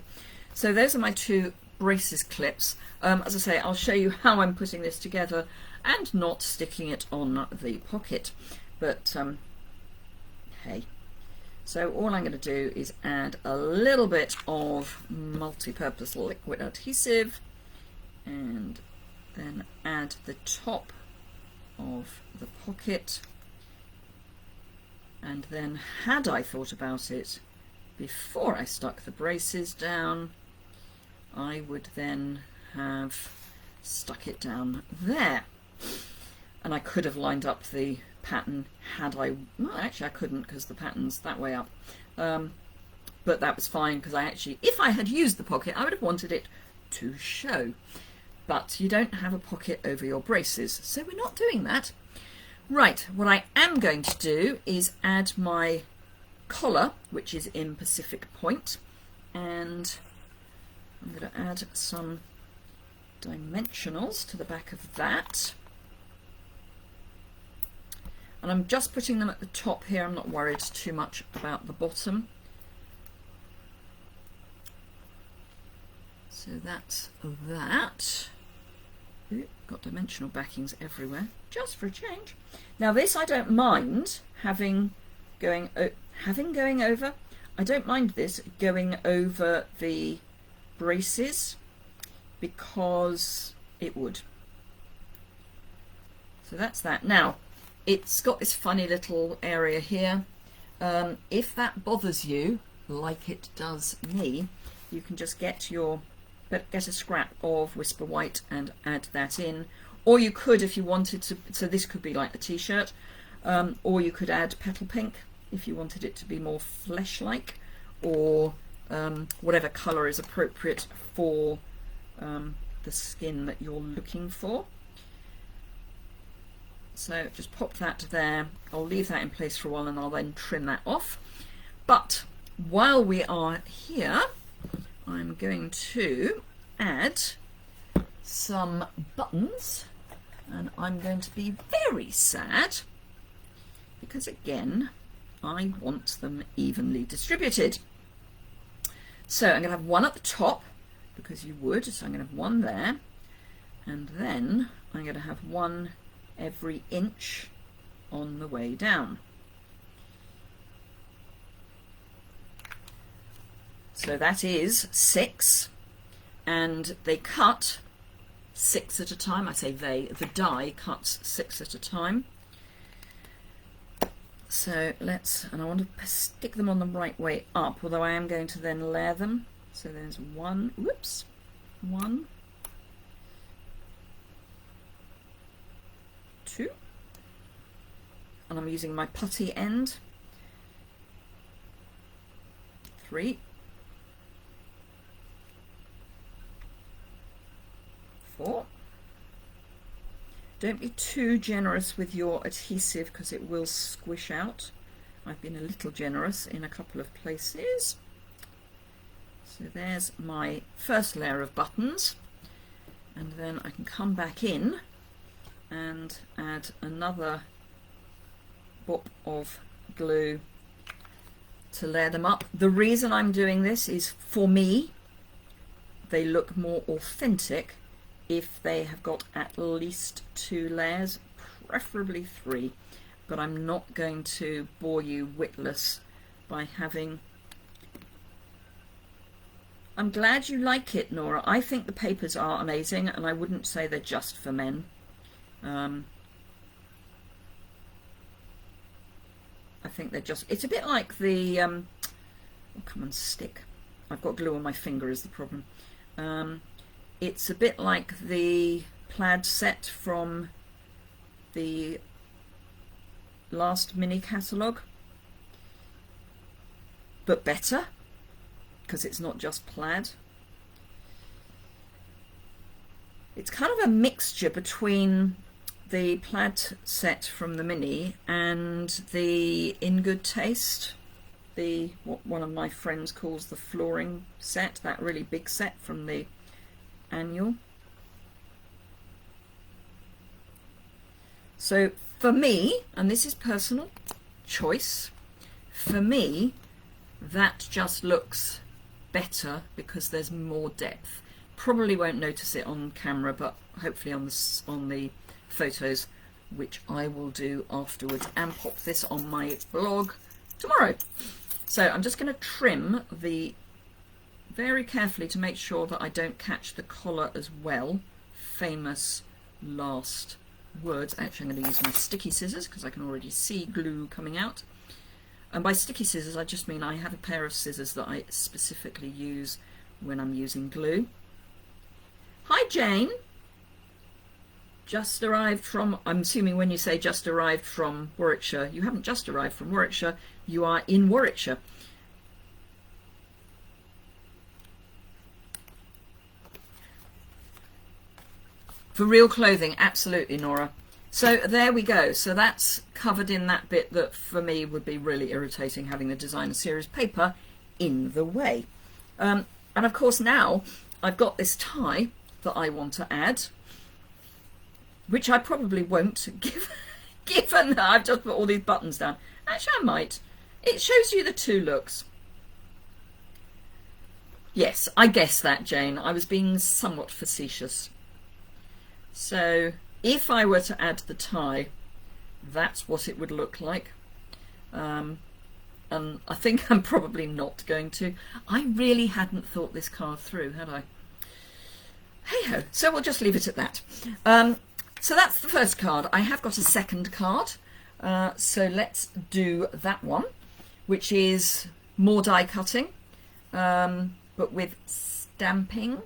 So those are my two braces clips. As I say, I'll show you how I'm putting this together and not sticking it on the pocket. But, hey. So all I'm going to do is add a little bit of multi-purpose liquid adhesive and then add the top of the pocket, and then had I thought about it before I stuck the braces down, I would then have stuck it down there. And I could have lined up the pattern had I, well actually I couldn't because the pattern's that way up, but that was fine because I actually, if I had used the pocket, I would have wanted it to show. But you don't have a pocket over your braces, so we're not doing that. Right, what I am going to do is add my collar, which is in Pacific Point, and I'm going to add some dimensionals to the back of that. And I'm just putting them at the top here, I'm not worried too much about the bottom. So that's that. Ooh, got dimensional backings everywhere, just for a change. Now this I don't mind going over. I don't mind this going over the braces because it would. So that's that. Now it's got this funny little area here. If that bothers you, like it does me, you can just get a scrap of Whisper White and add that in. Or you could, if you wanted to, so this could be like a t-shirt, or you could add Petal Pink if you wanted it to be more flesh-like, or whatever colour is appropriate for the skin that you're looking for. So just pop that there. I'll leave that in place for a while and I'll then trim that off. But while we are here, I'm going to add some buttons, and I'm going to be very sad because again I want them evenly distributed. So I'm going to have one at the top because you would, so I'm going to have one there, and then I'm going to have one every inch on the way down. So that is 6, and they cut 6 at a time. I say they, the die cuts 6 at a time. So let's, and I want to stick them on the right way up, although I am going to then layer them. So there's 1, whoops, 1, 2, and I'm using my putty end, 3, 4. Don't be too generous with your adhesive because it will squish out. I've been a little generous in a couple of places. So there's my first layer of buttons, and then I can come back in and add another bop of glue to layer them up. The reason I'm doing this is, for me, they look more authentic if they have got at least 2 layers, preferably 3, but I'm not going to bore you witless by having... I'm glad you like it, Nora. I think the papers are amazing, and I wouldn't say they're just for men. I think they're just, it's a bit like the, oh, come on, stick. I've got glue on my finger is the problem. It's a bit like the plaid set from the last mini catalogue, but better because it's not just plaid. It's kind of a mixture between the plaid set from the mini and the In Good Taste, what one of my friends calls the flooring set, that really big set from the annual. So for me, and this is personal choice, for me that just looks better because there's more depth. Probably won't notice it on camera, but hopefully on the photos, which I will do afterwards and pop this on my blog tomorrow. So I'm just going to trim very carefully to make sure that I don't catch the collar as well. Famous last words. Actually, I'm going to use my sticky scissors because I can already see glue coming out. And by sticky scissors, I just mean I have a pair of scissors that I specifically use when I'm using glue. Hi, Jane. Just arrived from, I'm assuming when you say just arrived from Warwickshire, you haven't just arrived from Warwickshire, you are in Warwickshire. For real clothing, absolutely, Nora. So there we go. So that's covered in that bit that for me would be really irritating, having the designer series paper in the way. And of course now I've got this tie that I want to add, which I probably won't given that I've just put all these buttons down. Actually, I might. It shows you the two looks. Yes, I guess that, Jane. I was being somewhat facetious. So if I were to add the tie, that's what it would look like. And I think I'm probably not going to. I really hadn't thought this card through, had I? Hey-ho. So we'll just leave it at that. So that's the first card. I have got a second card. So let's do that one, which is more die cutting, but with stamping.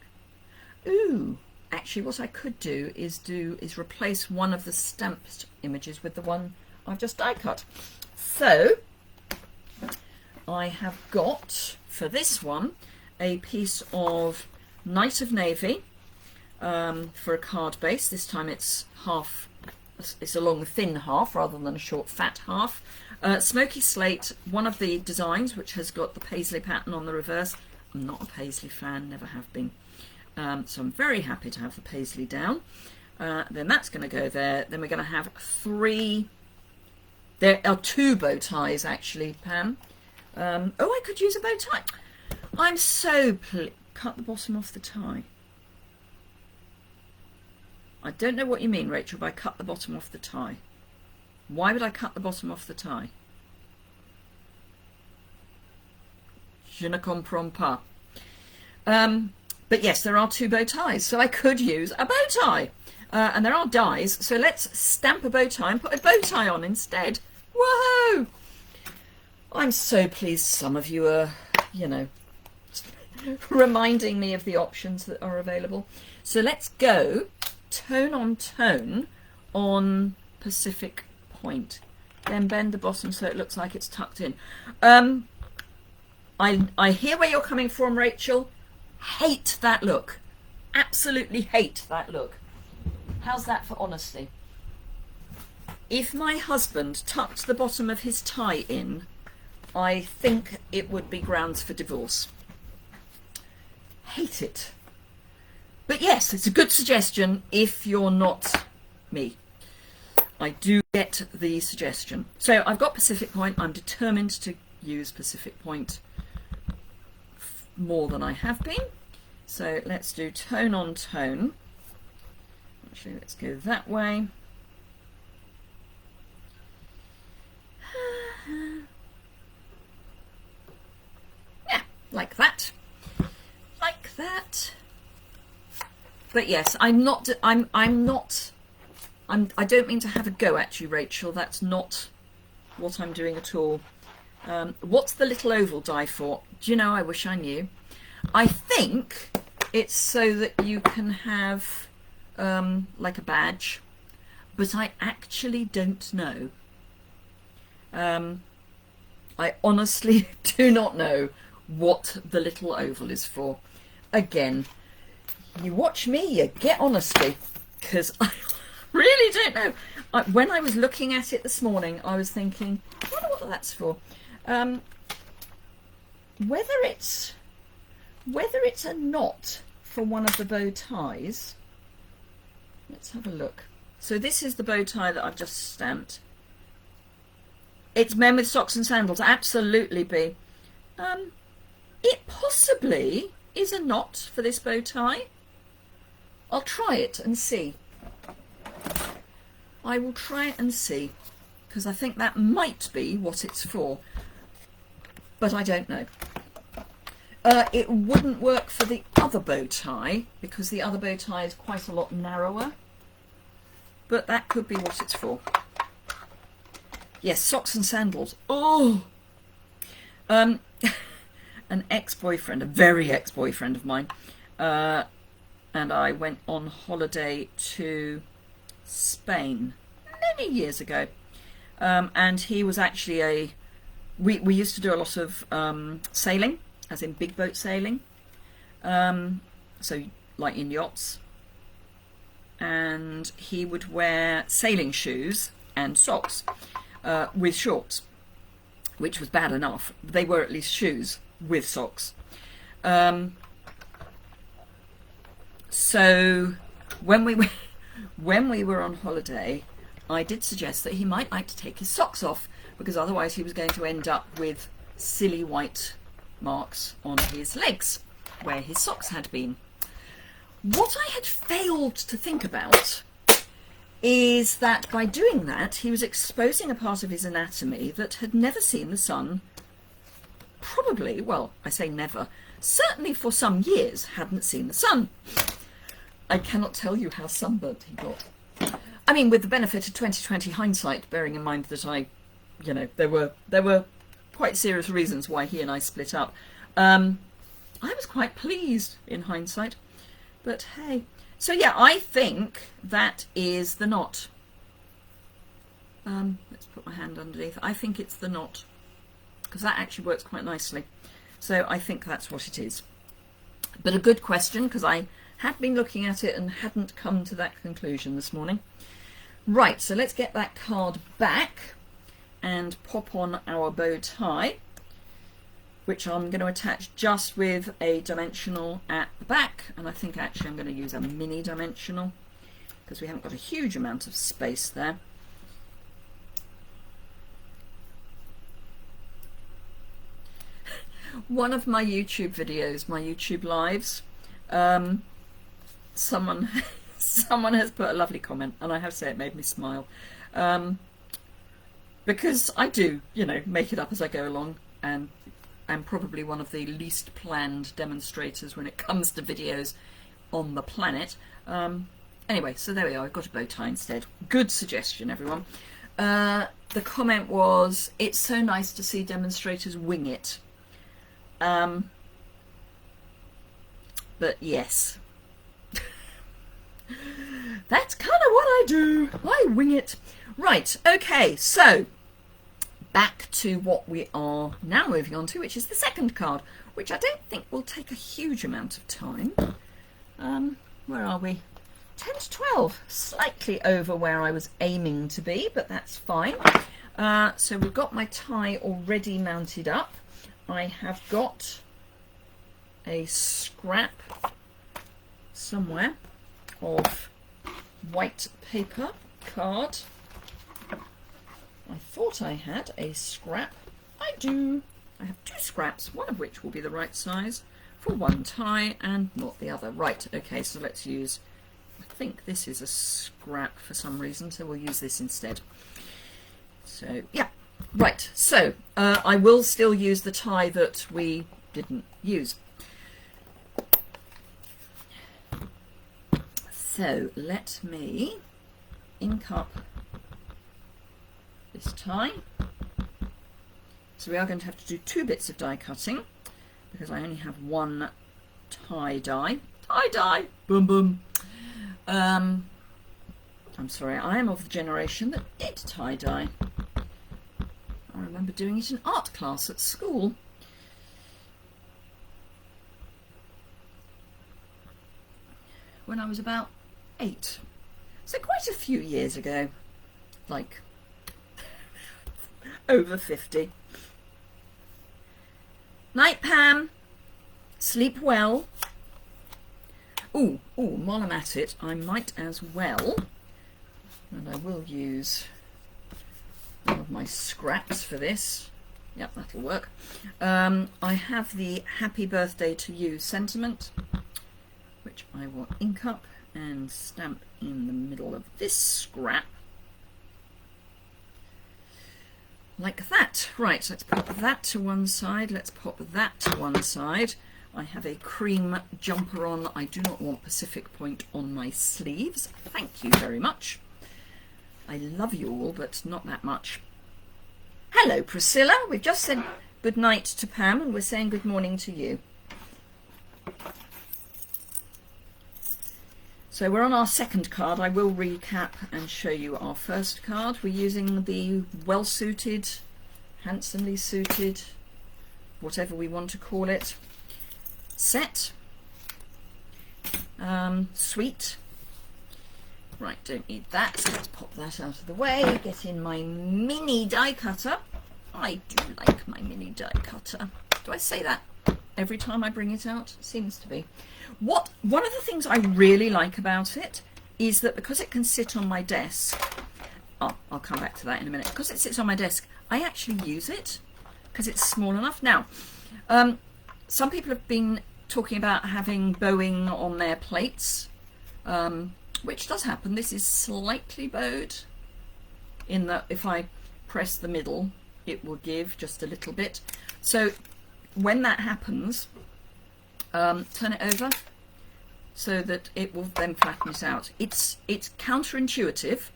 Ooh. Actually, what I could do is replace one of the stamped images with the one I've just die cut. So I have got, for this one, a piece of Night of Navy for a card base. This time it's a long thin half rather than a short fat half. Smoky Slate, one of the designs, which has got the paisley pattern on the reverse. I'm not a paisley fan, never have been. So I'm very happy to have the paisley down. Then that's going to go there. Then we're going to have there are two bow ties actually, Pam. Oh, I could use a bow tie. I'm so cut the bottom off the tie. I don't know what you mean, Rachel, by cut the bottom off the tie. Why would I cut the bottom off the tie? Je ne comprends pas. But yes, there are two bow ties, so I could use a bow tie. And there are dies, so let's stamp a bow tie and put a bow tie on instead. Whoa! I'm so pleased some of you are, you know, reminding me of the options that are available. So let's go tone on Pacific Point. Then bend the bottom so it looks like it's tucked in. I hear where you're coming from, Rachel. Hate that look. Absolutely hate that look. How's that for honesty? If my husband tucked the bottom of his tie in, I think it would be grounds for divorce. Hate it. But yes, it's a good suggestion if you're not me. I do get the suggestion. So I've got Pacific Point. I'm determined to use Pacific Point more than I have been. So let's do tone on tone. Actually, let's go that way. Yeah, like that. Like that. But yes, I don't mean to have a go at you, Rachel. That's not what I'm doing at all. What's the little oval die for? Do you know, I wish I knew. I think it's so that you can have like a badge, but I actually don't know. I honestly do not know what the little oval is for. Again, you watch me, you get honesty, because I really don't know. When I was looking at it this morning, I was thinking, I wonder what that's for. Whether it's a knot for one of the bow ties. Let's have a look. So this is the bow tie that I've just stamped. It's men with socks and sandals. Absolutely, B. It possibly is a knot for this bow tie. I'll try it and see. I will try it and see, because I think that might be what it's for, but I don't know. It wouldn't work for the other bow tie, because the other bow tie is quite a lot narrower, but that could be what it's for. Yes, socks and sandals. Oh! An ex-boyfriend, a very ex-boyfriend of mine, and I went on holiday to Spain many years ago, and he was actually we used to do a lot of sailing, as in big boat sailing, so like in yachts, and he would wear sailing shoes and socks with shorts, which was bad enough. They were at least shoes with socks. So when we were on holiday, I did suggest that he might like to take his socks off, because otherwise he was going to end up with silly white marks on his legs where his socks had been. What I had failed to think about is that by doing that, he was exposing a part of his anatomy that had never seen the sun. Probably, well, I say never, certainly for some years hadn't seen the sun. I cannot tell you how sunburnt he got. I mean, with the benefit of 2020 hindsight, bearing in mind that there were quite serious reasons why he and I split up. I was quite pleased in hindsight, but hey. So yeah, I think that is the knot. Let's put my hand underneath. I think it's the knot, because that actually works quite nicely. So I think that's what it is. But a good question, because I had been looking at it and hadn't come to that conclusion this morning. Right, so let's get that card back and pop on our bow tie, which I'm going to attach just with a dimensional at the back, and I think actually I'm going to use a mini dimensional because we haven't got a huge amount of space there. One of my YouTube videos, my YouTube lives, someone has put a lovely comment, and I have to say it made me smile, because I do, make it up as I go along, and I'm probably one of the least planned demonstrators when it comes to videos on the planet. Anyway, so there we are, I've got a bow tie instead. Good suggestion, everyone. The comment was, it's so nice to see demonstrators wing it. But yes, that's kind of what I do. I wing it. Right, okay, so back to what we are now moving on to, which is the second card, which I don't think will take a huge amount of time. Where are we? 10 to 12, slightly over where I was aiming to be, but that's fine. So we've got my tie already mounted up. I have got a scrap somewhere of white paper card. I thought I had a scrap. I do. I have two scraps, one of which will be the right size for one tie and not the other. Right, okay, so let's use, I think this is a scrap for some reason, so we'll use this instead. So, yeah. Right, so I will still use the tie that we didn't use. So let me ink up this tie. So we are going to have to do two bits of die cutting because I only have one tie-dye. Tie-dye! Boom boom. I'm sorry, I am of the generation that did tie-dye. I remember doing it in art class at school. When I was about 8. So quite a few years ago. Like over 50. Night, Pam. Sleep well. Ooh, while I'm at it, I might as well, and I will use one of my scraps for this. Yep, that'll work. I have the Happy Birthday to You sentiment, which I will ink up and stamp in the middle of this scrap. Like that. Right, let's pop that to one side. Let's pop that to one side. I have a cream jumper on. I do not want Pacific Point on my sleeves. Thank you very much. I love you all, but not that much. Hello, Priscilla. We've just said good night to Pam, and we're saying good morning to you. So we're on our second card. I will recap and show you our first card. We're using the well-suited, handsomely suited, whatever we want to call it, set. Sweet. Right, don't need that. So let's pop that out of the way. Get in my mini die cutter. I do like my mini die cutter. Do I say that every time I bring it out? Seems to be. One of the things I really like about it is that because it can sit on my desk, I'll come back to that in a minute. Because it sits on my desk, I actually use it because it's small enough. Now, some people have been talking about having bowing on their plates, which does happen. This is slightly bowed in that if I press the middle, it will give just a little bit. So when that happens, turn it over so that it will then flatten it out. It's counterintuitive.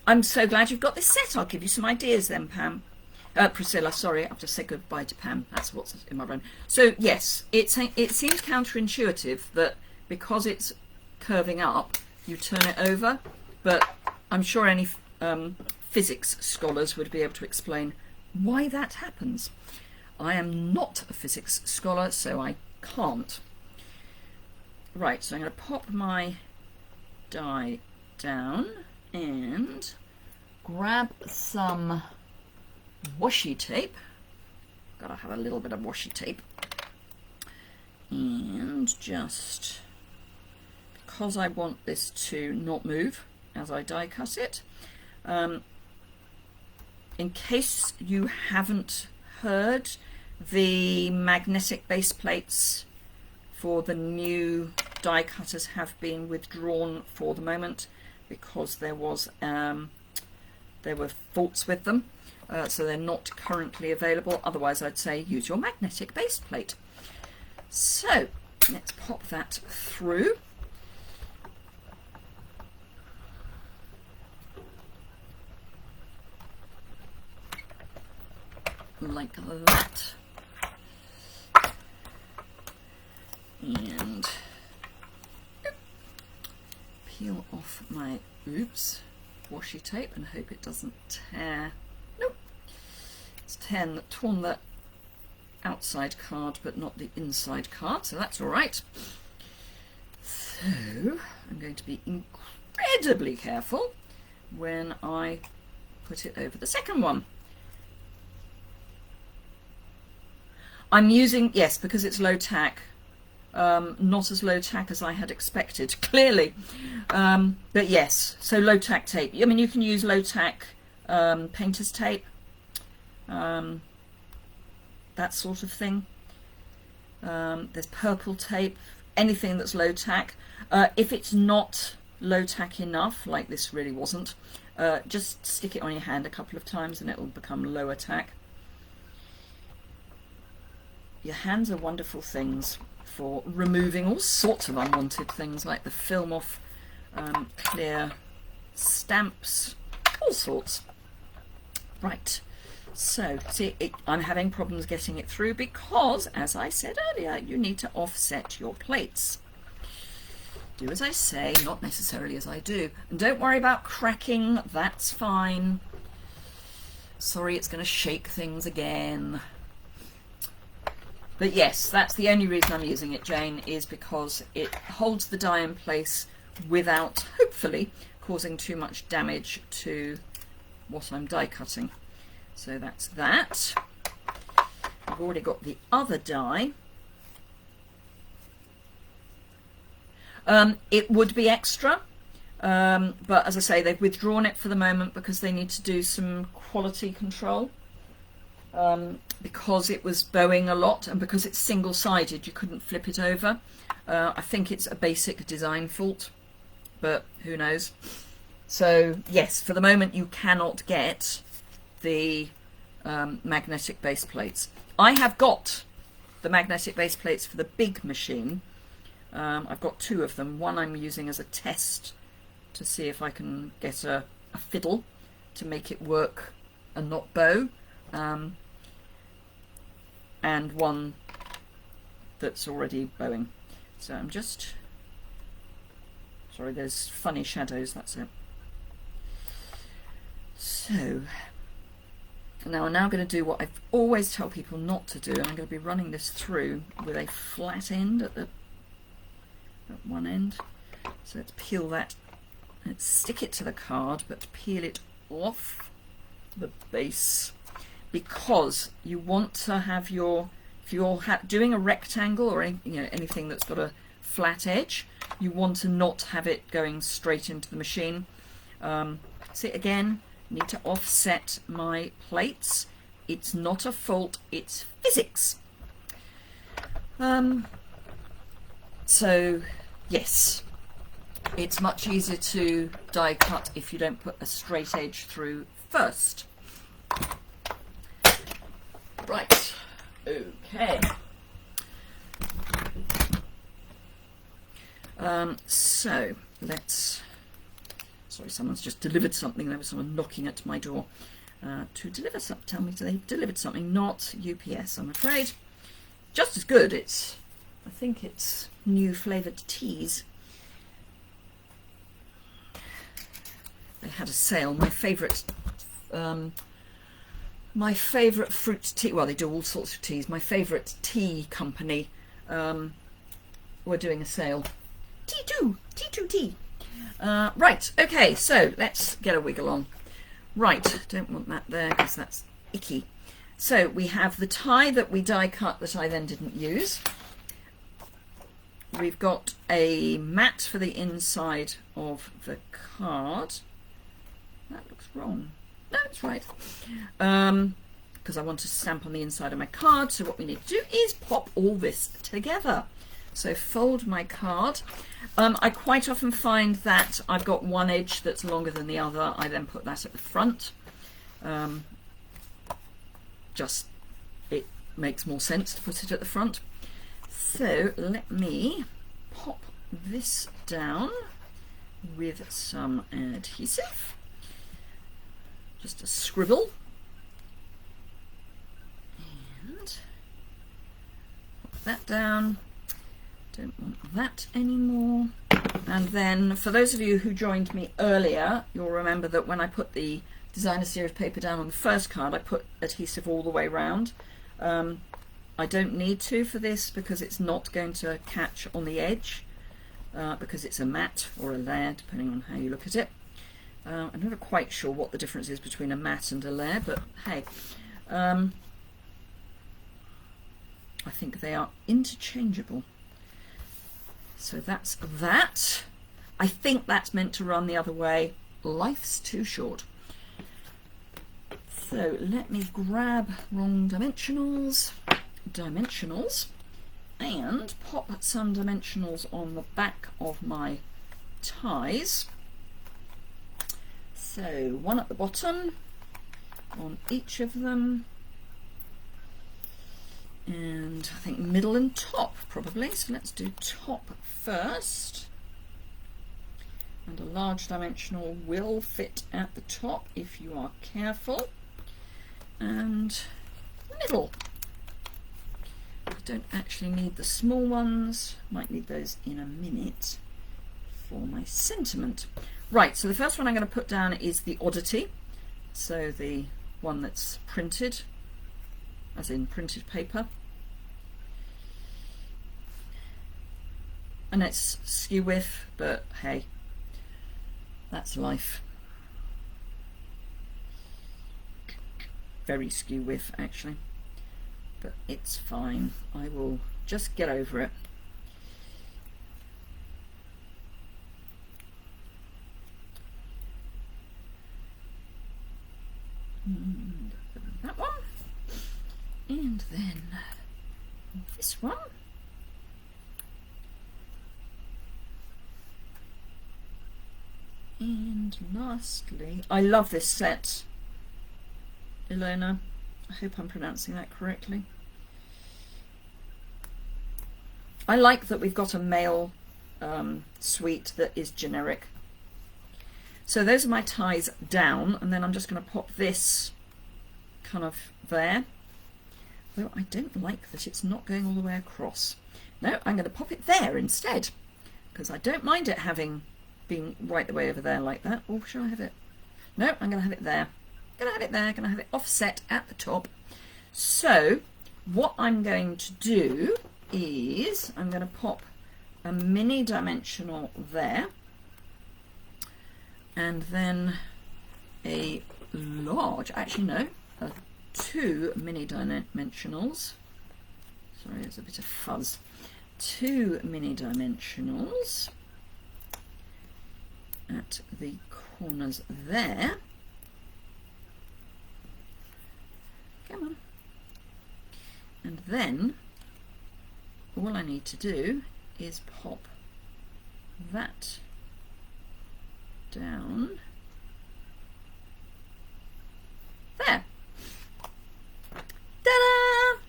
I'm so glad you've got this set. I'll give you some ideas then, Pam. Priscilla, sorry, I've just said goodbye to Pam. That's what's in my brain. So yes, it seems counterintuitive that because it's curving up, you turn it over, but I'm sure any physics scholars would be able to explain why that happens. I am not a physics scholar, so I can't. Right, so I'm going to pop my die down and grab some washi tape. Gotta have a little bit of washi tape. And just, because I want this to not move as I die cut it, in case you haven't heard, the magnetic base plates for the new die cutters have been withdrawn for the moment because there were faults with them, so they're not currently available. Otherwise, I'd say use your magnetic base plate. So let's pop that through. Like that. And peel off my washi tape and hope it doesn't tear. Nope, it's torn the outside card but not the inside card, so that's all right. So I'm going to be incredibly careful when I put it over the second one. I'm using, yes, because it's low tack, not as low tack as I had expected, clearly. But yes, so low tack tape. I mean, you can use low tack painter's tape, that sort of thing. There's purple tape, anything that's low tack. If it's not low tack enough, like this really wasn't, just stick it on your hand a couple of times and it will become lower tack. Your hands are wonderful things for removing all sorts of unwanted things, like the film off clear stamps, all sorts. Right, So, see, I'm having problems getting it through because, as I said earlier, you need to offset your plates. Do as I say, not necessarily as I do. And don't worry about cracking, that's fine. Sorry, it's going to shake things again. But yes, that's the only reason I'm using it, Jane, is because it holds the die in place without, hopefully, causing too much damage to what I'm die cutting. So that's that. I've already got the other die. It would be extra, but as I say, they've withdrawn it for the moment because they need to do some quality control. Because it was bowing a lot and because it's single-sided, you couldn't flip it over. I think it's a basic design fault, but who knows. So yes, for the moment you cannot get the magnetic base plates. I have got the magnetic base plates for the big machine. I've got two of them. One I'm using as a test to see if I can get a fiddle to make it work and not bow. And one that's already bowing. So I'm just... Sorry, there's funny shadows, that's it. So... Now I'm going to do what I always tell people not to do, and I'm going to be running this through with a flat end at one end. So let's peel that, let's stick it to the card, but peel it off the base, because you want to have your, if you're doing a rectangle or anything that's got a flat edge, you want to not have it going straight into the machine. See, again, need to offset my plates. It's not a fault, it's physics. So yes, it's much easier to die cut if you don't put a straight edge through first. Right, okay. So let's... Sorry, someone's just delivered something. There was someone knocking at my door to deliver something. Tell me they've delivered something. Not UPS, I'm afraid. Just as good. It's, I think it's new flavoured teas. They had a sale. My favourite fruit tea. Well, they do all sorts of teas. My favourite tea company were doing a sale. T2T. Right, okay, so let's get a wiggle on. Right, don't want that there because that's icky. So we have the tie that we die cut that I then didn't use. We've got a mat for the inside of the card. That looks wrong. No, it's right. Because I want to stamp on the inside of my card. So what we need to do is pop all this together. So fold my card. I quite often find that I've got one edge that's longer than the other. I then put that at the front. Just, it makes more sense to put it at the front. So let me pop this down with some adhesive. Just a scribble. And pop that down. Don't want that anymore. And then for those of you who joined me earlier, you'll remember that when I put the designer series paper down on the first card, I put adhesive all the way round. I don't need to for this because it's not going to catch on the edge because it's a matte or a layer, depending on how you look at it. I'm never quite sure what the difference is between a matte and a layer, but hey, I think they are interchangeable. So that's that. I think that's meant to run the other way. Life's too short. So let me grab wrong dimensionals, and pop some dimensionals on the back of my ties. So one at the bottom on each of them, and I think middle and top probably. So let's do top first, and a large dimensional will fit at the top if you are careful. and middle. I don't actually need the small ones, might need those in a minute for my sentiment. Right, so the first one I'm going to put down is the oddity, so the one that's printed, as in printed paper. And it's skew whiff, but hey, that's life. Very skew whiff actually, but it's fine. I will just get over it. And that one, and then this one. And lastly, I love this set, Ilona. I hope I'm pronouncing that correctly. I like that we've got a male suite that is generic. So those are my ties down, and then I'm just going to pop this kind of there. Though I don't like that it's not going all the way across. No, I'm going to pop it there instead, because I don't mind it having been right the way over there like that. Or shall I have it? No, I'm going to have it there. Going to have it there. Going to have it offset at the top. So what I'm going to do is I'm going to pop a mini dimensional there, and then a large, actually no, two mini dimensionals. Sorry, there's a bit of fuzz. Two mini dimensionals at the corners there. Come on. And then all I need to do is pop that down there. Ta-da!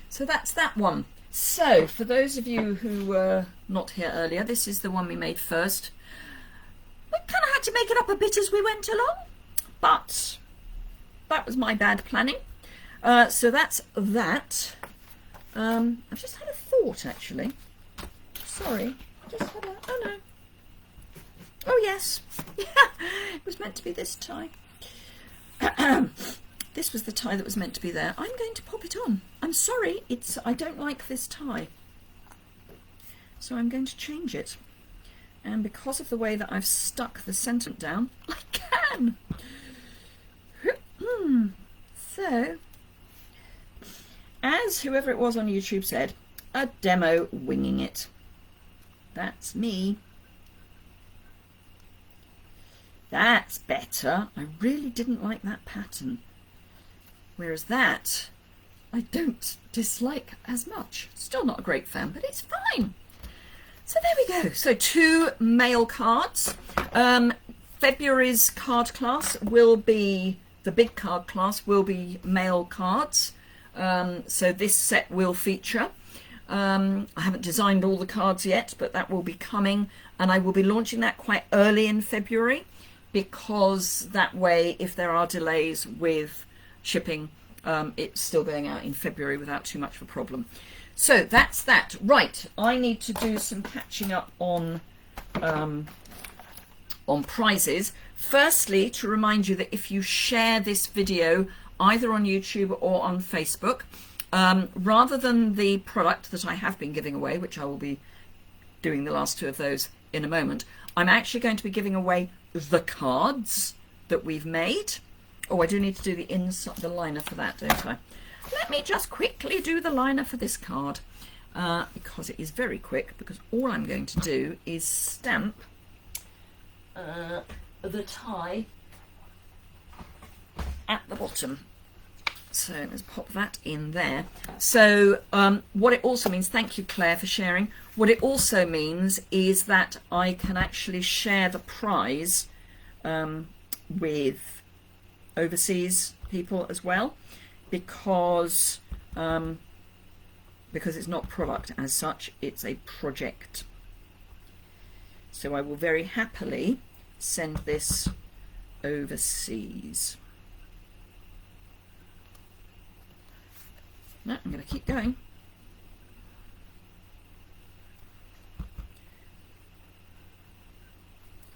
So that's that one. So for those of you who were not here earlier, this is the one we made first. We kind of had to make it up a bit as we went along, but that was my bad planning. So that's that. I've just had a thought actually. Sorry, just had a, oh no. Oh yes, yeah, it was meant to be this tie. This was the tie that was meant to be there. I'm going to pop it on. I'm sorry, I don't like this tie. So I'm going to change it. And because of the way that I've stuck the sentiment down, I can. So, as whoever it was on YouTube said, a demo winging it. That's me. That's better. I really didn't like that pattern. Whereas that, I don't dislike as much. Still not a great fan, but it's fine. So there we go. So 2 male cards. February's card class will be, the big card class will be male cards. So this set will feature. I haven't designed all the cards yet, but that will be coming. And I will be launching that quite early in February, because that way, if there are delays with shipping, it's still going out in February without too much of a problem. So that's that. Right, I need to do some catching up on prizes. Firstly, to remind you that if you share this video either on YouTube or on Facebook, rather than the product that I have been giving away, which I will be doing the last 2 of those in a moment, I'm actually going to be giving away the cards that we've made. Oh, I do need to do the inside, the liner for that, don't I? Let me just quickly do the liner for this card, because it is very quick, because all I'm going to do is stamp the tie at the bottom. So let's pop that in there. So what it also means, thank you Claire for sharing, what it also means is that I can actually share the prize with overseas people as well, because it's not product as such, it's a project. So I will very happily send this overseas. No, I'm going to keep going.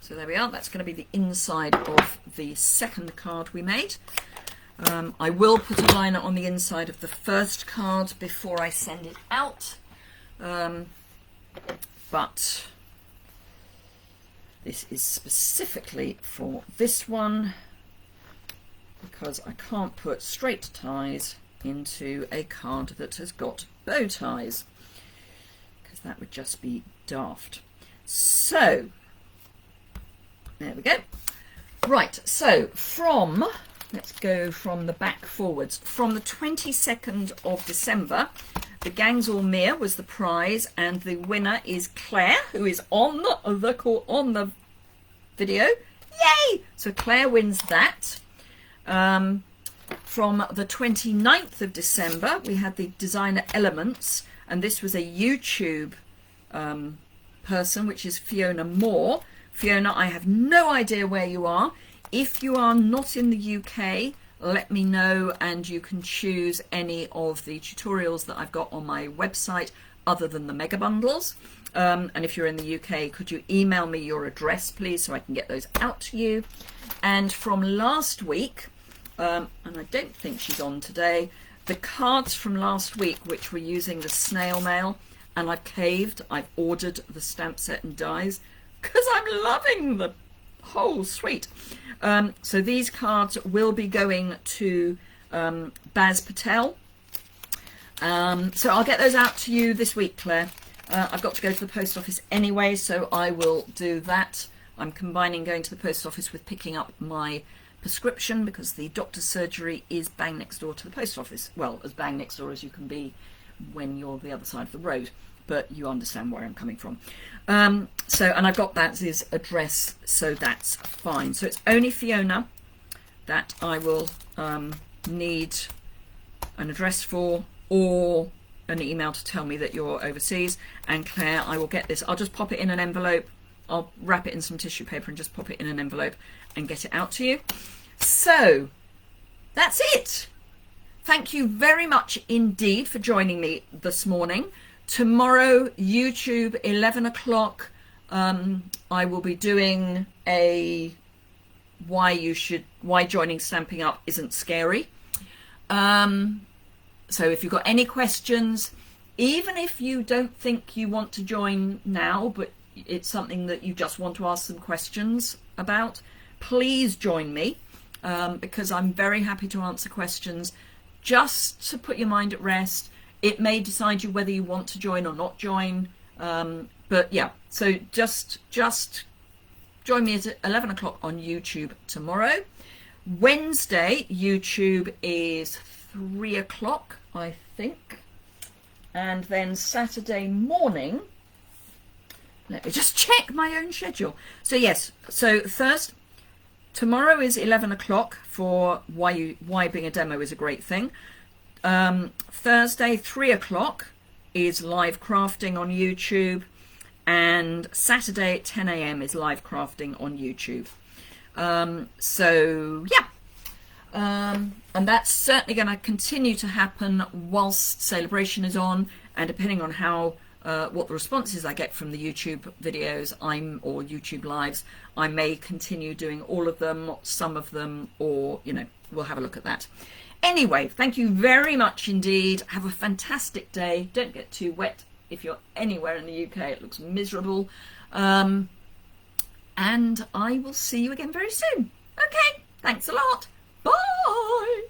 So there we are. That's going to be the inside of the second card we made. I will put a liner on the inside of the first card before I send it out. But this is specifically for this one because I can't put straight ties into a card that has got bow ties, because that would just be daft. So there we go. Right, so let's go from the back forwards. From the 22nd of December, the Gangs All Mere was the prize, and the winner is Claire, who is on the video. Yay! So Claire wins that. From the 29th of December, we had the Designer Elements, and this was a YouTube person, which is Fiona Moore. Fiona, I have no idea where you are. If you are not in the UK, let me know, and you can choose any of the tutorials that I've got on my website other than the mega bundles. And if you're in the UK, could you email me your address, please, so I can get those out to you. And from last week, and I don't think she's on today, the cards from last week, which were using the snail mail, and I've caved. I've ordered the stamp set and dies because I'm loving the whole suite. So these cards will be going to Baz Patel. So I'll get those out to you this week, Claire. I've got to go to the post office anyway, so I will do that. I'm combining going to the post office with picking up my prescription, because the doctor's surgery is bang next door to the post office. Well, as bang next door as you can be when you're the other side of the road, but you understand where I'm coming from. And I've got that as his address, so that's fine. So it's only Fiona that I will need an address for, or an email to tell me that you're overseas. And Claire, I will get this. I'll just pop it in an envelope. I'll wrap it in some tissue paper and just pop it in an envelope and get it out to you. So that's it. Thank you very much indeed for joining me this morning. Tomorrow, YouTube, 11 o'clock, I will be doing a why joining Stamping Up isn't scary. So if you've got any questions, even if you don't think you want to join now, but it's something that you just want to ask some questions about, please join me, because I'm very happy to answer questions just to put your mind at rest. It may decide you whether you want to join or not join, but yeah, so just join me at 11 o'clock on YouTube tomorrow. Wednesday, YouTube is 3 o'clock, I think, and then Saturday morning, let me just check my own schedule. So yes, so tomorrow is 11 o'clock for why being a demo is a great thing. Thursday, 3 o'clock is live crafting on YouTube, and Saturday at 10 a.m. is live crafting on YouTube. So yeah, and that's certainly going to continue to happen whilst Celebration is on, and depending on how what the responses I get from the YouTube videos or YouTube lives, I may continue doing all of them, some of them, or we'll have a look at that. Anyway, thank you very much indeed. Have a fantastic day. Don't get too wet if you're anywhere in the UK. It looks miserable. And I will see you again very soon. Okay, thanks a lot. Bye.